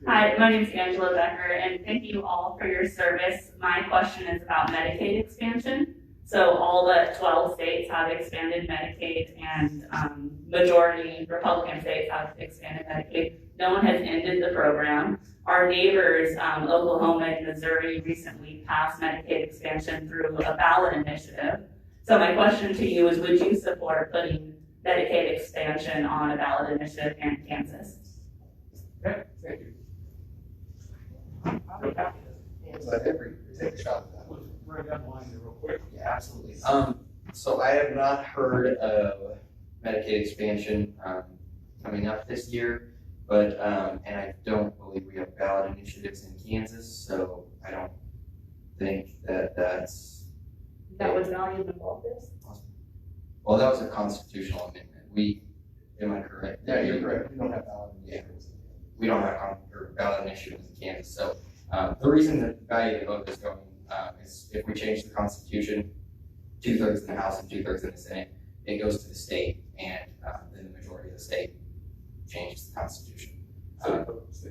Speaker 8: Hi, my name is Angela Becker, and thank you all for your service. My question is about Medicaid expansion. So all the 12 states have expanded Medicaid, and majority Republican states have expanded Medicaid. No one has ended the program. Our neighbors, Oklahoma and Missouri, recently passed Medicaid expansion through a ballot initiative. So my question to you is, would you support putting Medicaid expansion on a ballot initiative here in Kansas?
Speaker 3: Okay, thank you.
Speaker 2: Let Avery take a shot at that.
Speaker 3: Let's bring that line there real quick.
Speaker 5: Yeah, absolutely. So I have not heard of Medicaid expansion coming up this year, but and I don't believe we have ballot initiatives in Kansas, so I don't think that that's.
Speaker 4: That was not even involved this?
Speaker 5: Well, that was a constitutional amendment. Am I correct?
Speaker 2: Yeah, you're correct. We don't have ballot initiatives.
Speaker 5: We don't have ballot initiatives in Kansas, so the reason that value of the vote is going is if we change the Constitution, 2/3 in the House and 2/3 in the Senate, it goes to the state, and then the majority of the state changes the Constitution.
Speaker 3: State voters.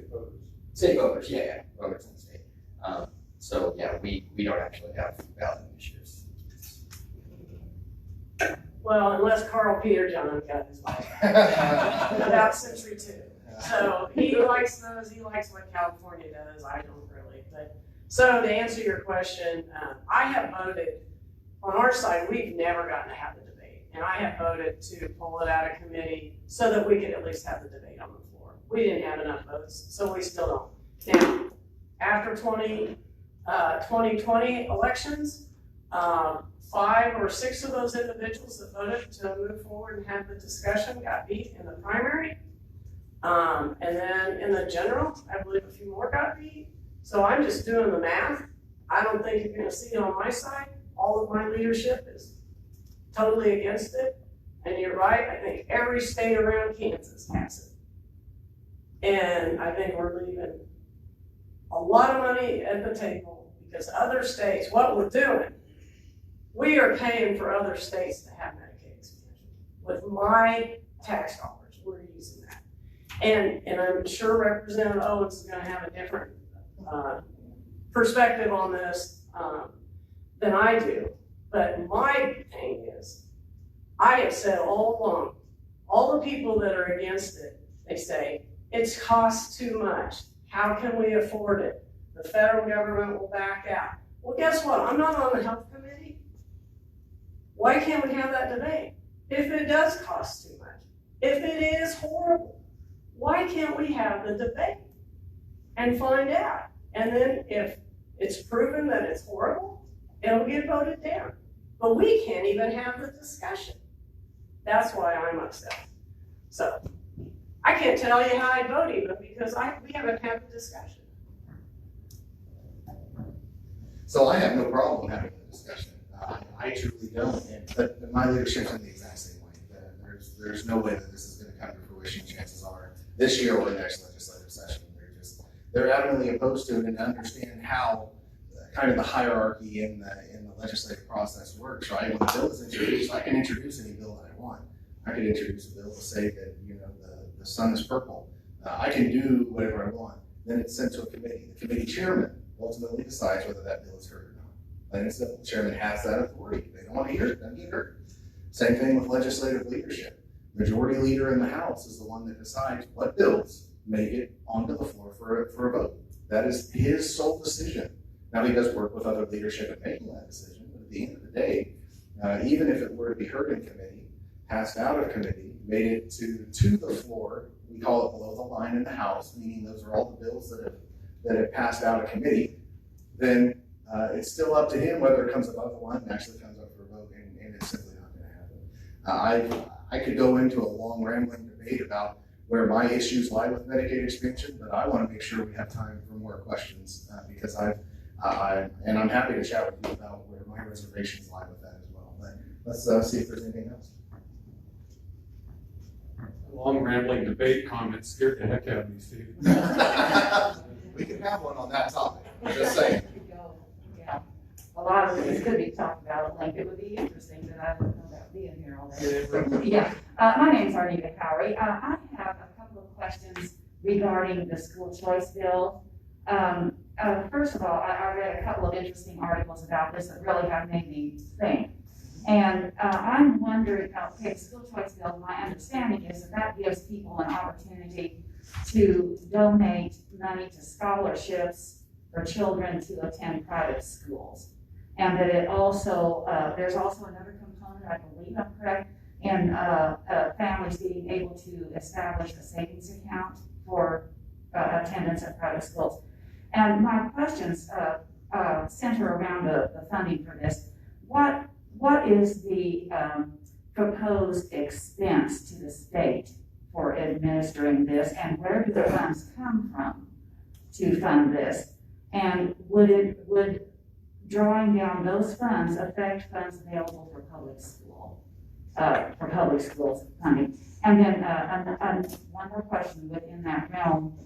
Speaker 5: State voters, yeah, voters in the state. So yeah, we don't actually have ballot initiatives.
Speaker 4: Well, unless Carl Peter John got his way. About Century 2. So he likes those, he likes what California does, I don't really. But so to answer your question, I have voted, on our side, we've never gotten to have the debate. And I have voted to pull it out of committee so that we could at least have the debate on the floor. We didn't have enough votes, so we still don't. Now, after 2020 elections, 5 or 6 of those individuals that voted to move forward and have the discussion got beat in the primary. And then in the general, I believe a few more got beat. So I'm just doing the math. I don't think you're gonna see it on my side. All of my leadership is totally against it. And you're right, I think every state around Kansas has it. And I think we're leaving a lot of money at the table because other states, what we're doing, we are paying for other states to have Medicaid expansion. With my tax dollars, we're using that. And I'm sure Representative Owens is gonna have a different perspective on this than I do. But my thing is, I have said all along, all the people that are against it, they say, it's cost too much. How can we afford it? The federal government will back out. Well, guess what? I'm not on the health committee. Why can't we have that debate? If it does cost too much, if it is horrible, why can't we have the debate and find out? And then if it's proven that it's horrible, it'll get voted down. But we can't even have the discussion. That's why I'm upset. So I can't tell you how I vote even because we haven't had the discussion.
Speaker 2: So I have no problem having the discussion. I truly don't, but my leadership's in the exact same way. There's no way that this is going to come to fruition. Chances are this year or next legislative session. They're adamantly opposed to it and understand how kind of the hierarchy in the legislative process works. Right, when a bill is introduced, I can introduce any bill that I want. I could introduce a bill to say that the sun is purple. I can do whatever I want. Then it's sent to a committee. The committee chairman ultimately decides whether that bill is heard or not. Plain and simple. The chairman has that authority. If they don't want to hear it, doesn't get heard. Same thing with legislative leadership. Majority leader in the House is the one that decides what bills make it onto the floor for a vote. That is his sole decision. Now he does work with other leadership in making that decision, but at the end of the day, even if it were to be heard in committee, passed out of committee, made it to the floor, we call it below the line in the House, meaning those are all the bills that have passed out of committee, then it's still up to him whether it comes above the line and actually comes up for a vote, and it's simply not going to happen. I could go into a long rambling debate about where my issues lie with Medicaid expansion, but I want to make sure we have time for more questions because I'm happy to chat with you about where my reservations lie with that as well. But let's see if there's anything else.
Speaker 3: Long rambling debate comment scared the heck out of me, Steve.
Speaker 2: We can have one on that topic. Just saying.
Speaker 9: Yeah, a lot of things could be talked about. Like it would be interesting, but I don't know about being here all day. Yeah, my name's Arnita Cowery. I have a couple of questions regarding the school choice bill. First of all, I read a couple of interesting articles about this that really have made me think. And I'm wondering, okay, school choice bill, my understanding is that gives people an opportunity to donate money to scholarships for children to attend private schools. And that it also, there's also another component, I believe I'm correct, in families being able to establish a savings account for attendance at private schools. And my questions center around the funding for this. What is the proposed expense to the state for administering this, and where do the funds come from to fund this? And would drawing down those funds affect funds available for public schools funding? And then one more question within that realm.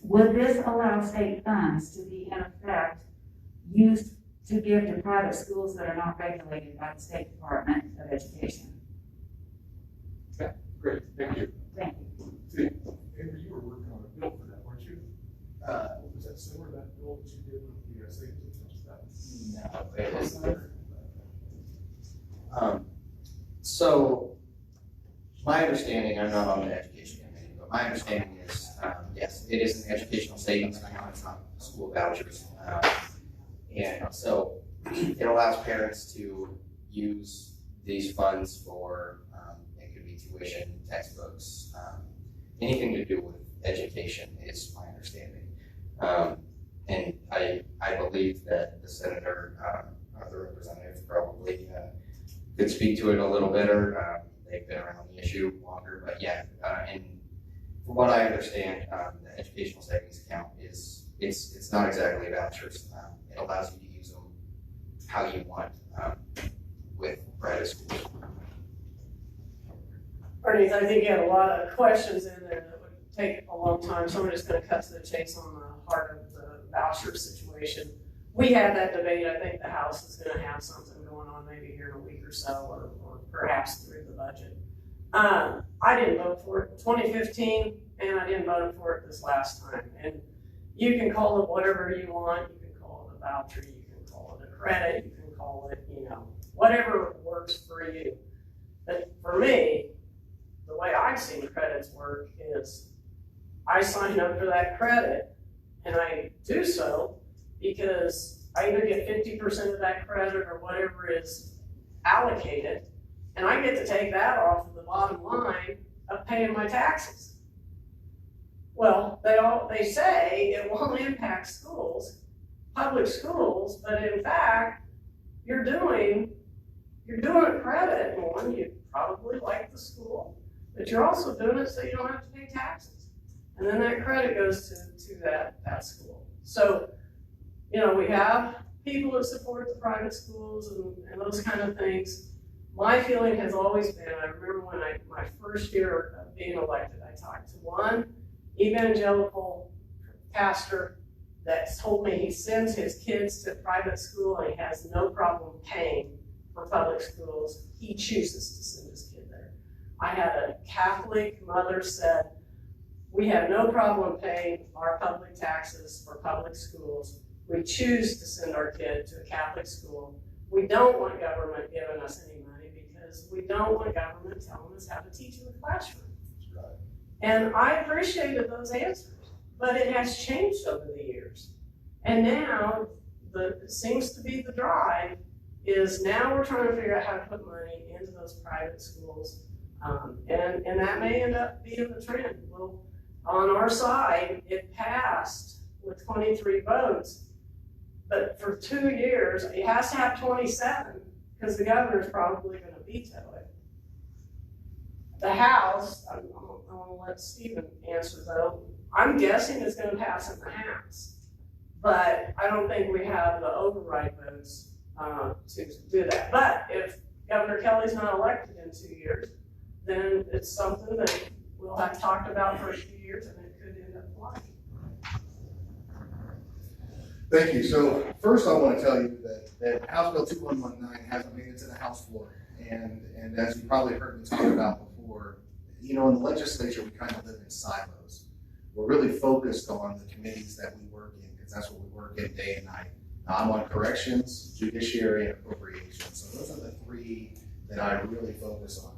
Speaker 9: Would this allow state funds to be in effect used to give to private schools that are not regulated by the State Department of Education?
Speaker 3: Okay, great, thank you.
Speaker 9: Thank you.
Speaker 3: See, Avery, you were working on a bill for that, weren't you? Was that similar to that bill that you did with the savings account?
Speaker 5: No, it isn't. So, my understanding, I'm not on the education committee, but my understanding is, yes, it is an educational savings account, it's not school vouchers. And so, it allows parents to use these funds for, it could be tuition, textbooks, anything to do with education is my understanding. And I believe that the senator, or the representative probably could speak to it a little better. They've been around the issue longer, but yeah, and from what I understand, the educational savings account is, it's not exactly vouchers. It allows you to use them how you want with private schools.
Speaker 4: Bernice, I think you had a lot of questions in there that would take a long time, so I'm just gonna cut to the chase on the heart of the voucher situation. We had that debate. I think the House is gonna have something going on maybe here in a week or so, or perhaps through the budget. I didn't vote for it in 2015, and I didn't vote for it this last time. And you can call it whatever you want. You can call it a voucher, you can call it a credit, you can call it, whatever works for you. But for me, the way I've seen credits work is I sign up for that credit, and I do so because I either get 50% of that credit or whatever is allocated, and I get to take that off of the bottom line of paying my taxes. Well, they say it won't impact schools, public schools, but in fact, you're doing a credit. One, you probably like the school, but you're also doing it so you don't have to pay taxes. And then that credit goes to that school. So, we have people that support the private schools and those kind of things. My feeling has always been, I remember when my first year of being elected, I talked to one evangelical pastor that told me he sends his kids to private school and he has no problem paying for public schools. He chooses to send his kid there. I had a Catholic mother said, we have no problem paying our public taxes for public schools. We choose to send our kid to a Catholic school. We don't want government giving us any money because we don't want government telling us how to teach in the classroom.
Speaker 3: Right.
Speaker 4: And I appreciated those answers, but it has changed over the years. And now, it seems to be the drive is now we're trying to figure out how to put money into those private schools. And that may end up being the trend. Well, on our side, it passed with 23 votes, but for 2 years, it has to have 27 because the governor's probably going to veto it. The House, I'm going to let Stephen answer though, I'm guessing it's going to pass in the House, but I don't think we have the override votes to do that. But if Governor Kelly's not elected in 2 years, then it's something that we'll have talked about for a few years and it could end up flying.
Speaker 2: Thank you. So first I want to tell you that House Bill 2119 hasn't made it to the House floor. And as you probably heard me talk about before, you know, in the legislature, we kind of live in silos. We're really focused on the committees that we work in, because that's what we work in day and night. Now, I'm on corrections, judiciary, and appropriations. So those are the three that I really focus on.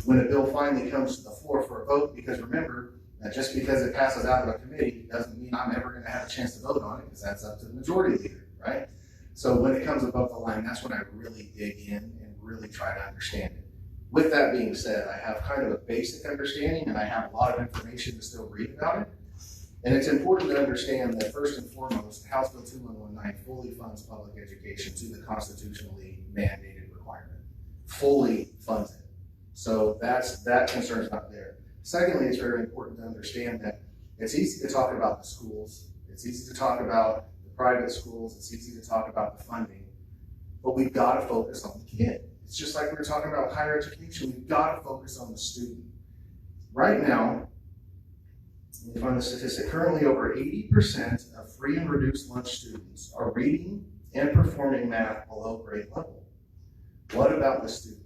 Speaker 2: When a bill finally comes to the floor for a vote, because remember, that just because it passes out of a committee doesn't mean I'm ever going to have a chance to vote on it, because that's up to the majority leader, right? So when it comes above the line, that's when I really dig in and really try to understand it. With that being said, I have kind of a basic understanding, and I have a lot of information to still read about it. And it's important to understand that first and foremost, House Bill 2119 fully funds public education to the constitutionally mandated requirement. Fully funds it. So that concern's not there. Secondly, it's very important to understand that it's easy to talk about the schools. It's easy to talk about the private schools. It's easy to talk about the funding. But we've got to focus on the kid. It's just like we were talking about higher education. We've got to focus on the student. Right now, let me find the statistic. Currently, over 80% of free and reduced lunch students are reading and performing math below grade level. What about the student?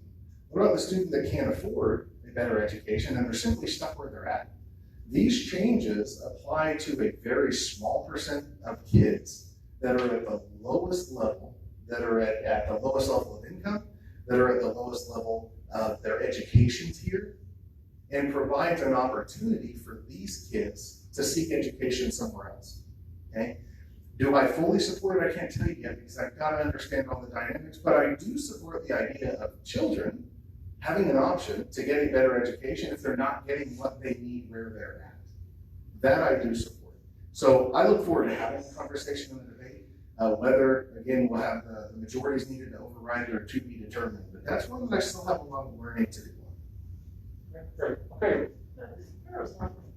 Speaker 2: What about the student that can't afford a better education and they're simply stuck where they're at? These changes apply to a very small percent of kids that are at the lowest level, that are at the lowest level of income, that are at the lowest level of their education tier, and provides an opportunity for these kids to seek education somewhere else. Okay? Do I fully support it? I can't tell you yet, because I've got to understand all the dynamics, but I do support the idea of children having an option to get a better education if they're not getting what they need where they're at. That I do support. So I look forward to having a conversation and a debate, whether, again, we'll have the majorities needed to override it or to be determined. But that's one that I still have a lot of learning to do.
Speaker 3: Great. Okay.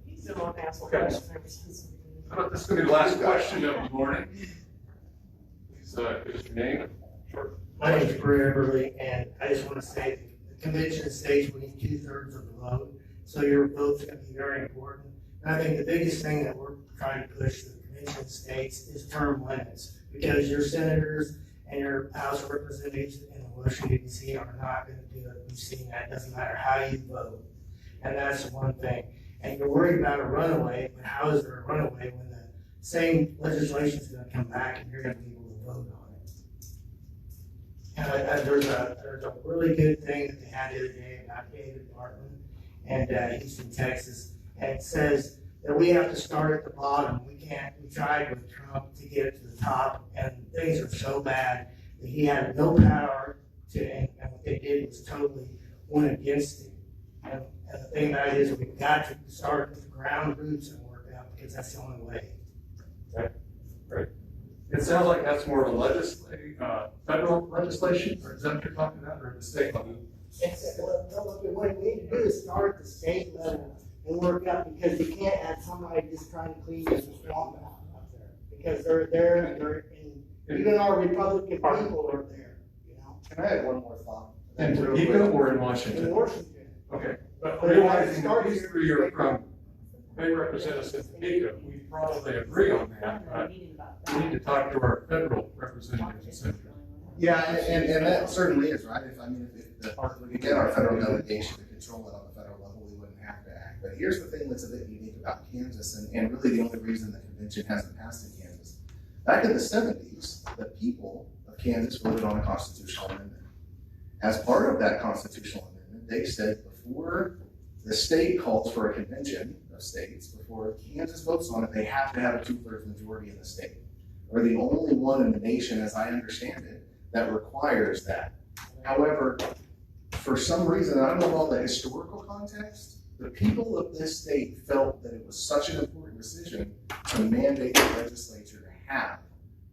Speaker 4: He's the one to ask
Speaker 3: Okay.
Speaker 4: questions.
Speaker 3: How about this is going to be the last question of the morning? Please give us your name. Short.
Speaker 10: My name is Brewer Everly, and I just want to say the convention states we need 2/3 of the vote, so your vote's going to be very important. And I think the biggest thing that we're trying to push to the convention states is term limits, because your senators and your House of Representatives in Washington, D.C. are not going to do it. We've seen that. It doesn't matter how you vote. And that's one thing. And you're worried about a runaway, but how is there a runaway when the same legislation is going to come back and you're going to be able to vote on it? And there's a really good thing that they had the other day about David Barton and Houston, Texas, and it says that we have to start at the bottom. We tried with Trump to get it to the top, and things are so bad that he had no power to, and what they did was totally went against him. And the thing about it is we've got to start with the ground roots and work out, because that's the only way.
Speaker 3: Okay. Great. It sounds like that's more of a federal legislation, or is that what you're talking about, or the state level?
Speaker 10: What we need to do is start at the state level and work out, because you can't have somebody just trying to clean the swamp out there, because they're there and even our Republican people are there, you know.
Speaker 2: Can I add one more thought?
Speaker 3: In Topeka or in Washington?
Speaker 10: In Washington.
Speaker 3: Okay, but realizing the history you're from, may represent us in Topeka, we probably agree on that, but we need to talk to our federal representatives and senators.
Speaker 2: Yeah, and that certainly is, right? If we could get our federal delegation to control it on the federal level, we wouldn't have to act. But here's the thing that's a bit unique about Kansas, and really the only reason the convention hasn't passed in Kansas. Back in the 70s, the people of Kansas voted on a constitutional amendment. As part of that constitutional amendment, they said before the state calls for a convention of states, before Kansas votes on it, they have to have a 2/3 majority in the state. We're the only one in the nation, as I understand it, that requires that. However, for some reason, I don't know all the historical context, the people of this state felt that it was such an important decision to mandate the legislature to have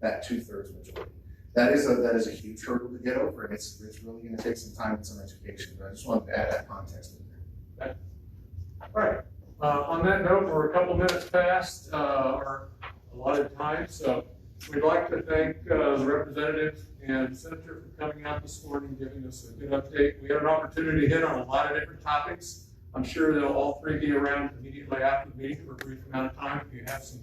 Speaker 2: that 2/3 majority. That is a huge hurdle to get over, and it's really going to take some time and some education. But I just wanted to add that context in there.
Speaker 3: Okay. All right. On that note, we're a couple minutes past our allotted time, so we'd like to thank the representative and senator for coming out this morning, giving us a good update. We had an opportunity to hit on a lot of different topics. I'm sure they'll all three be around immediately after the meeting for a brief amount of time. If you have some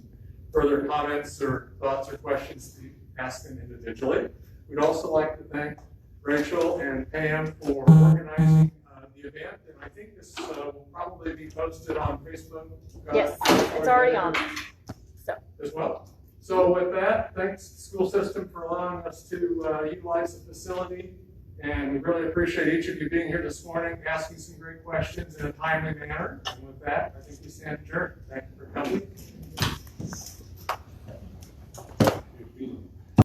Speaker 3: further comments or thoughts or questions, to ask them individually. We'd also like to thank Rachel and Pam for organizing the event, and I think this will probably be posted on Facebook.
Speaker 11: Yes, it's already on. So.
Speaker 3: As well. So with that, thanks to the school system for allowing us to utilize the facility. And we really appreciate each of you being here this morning, asking some great questions in a timely manner. And with that, I think we stand adjourned. Thank you for coming.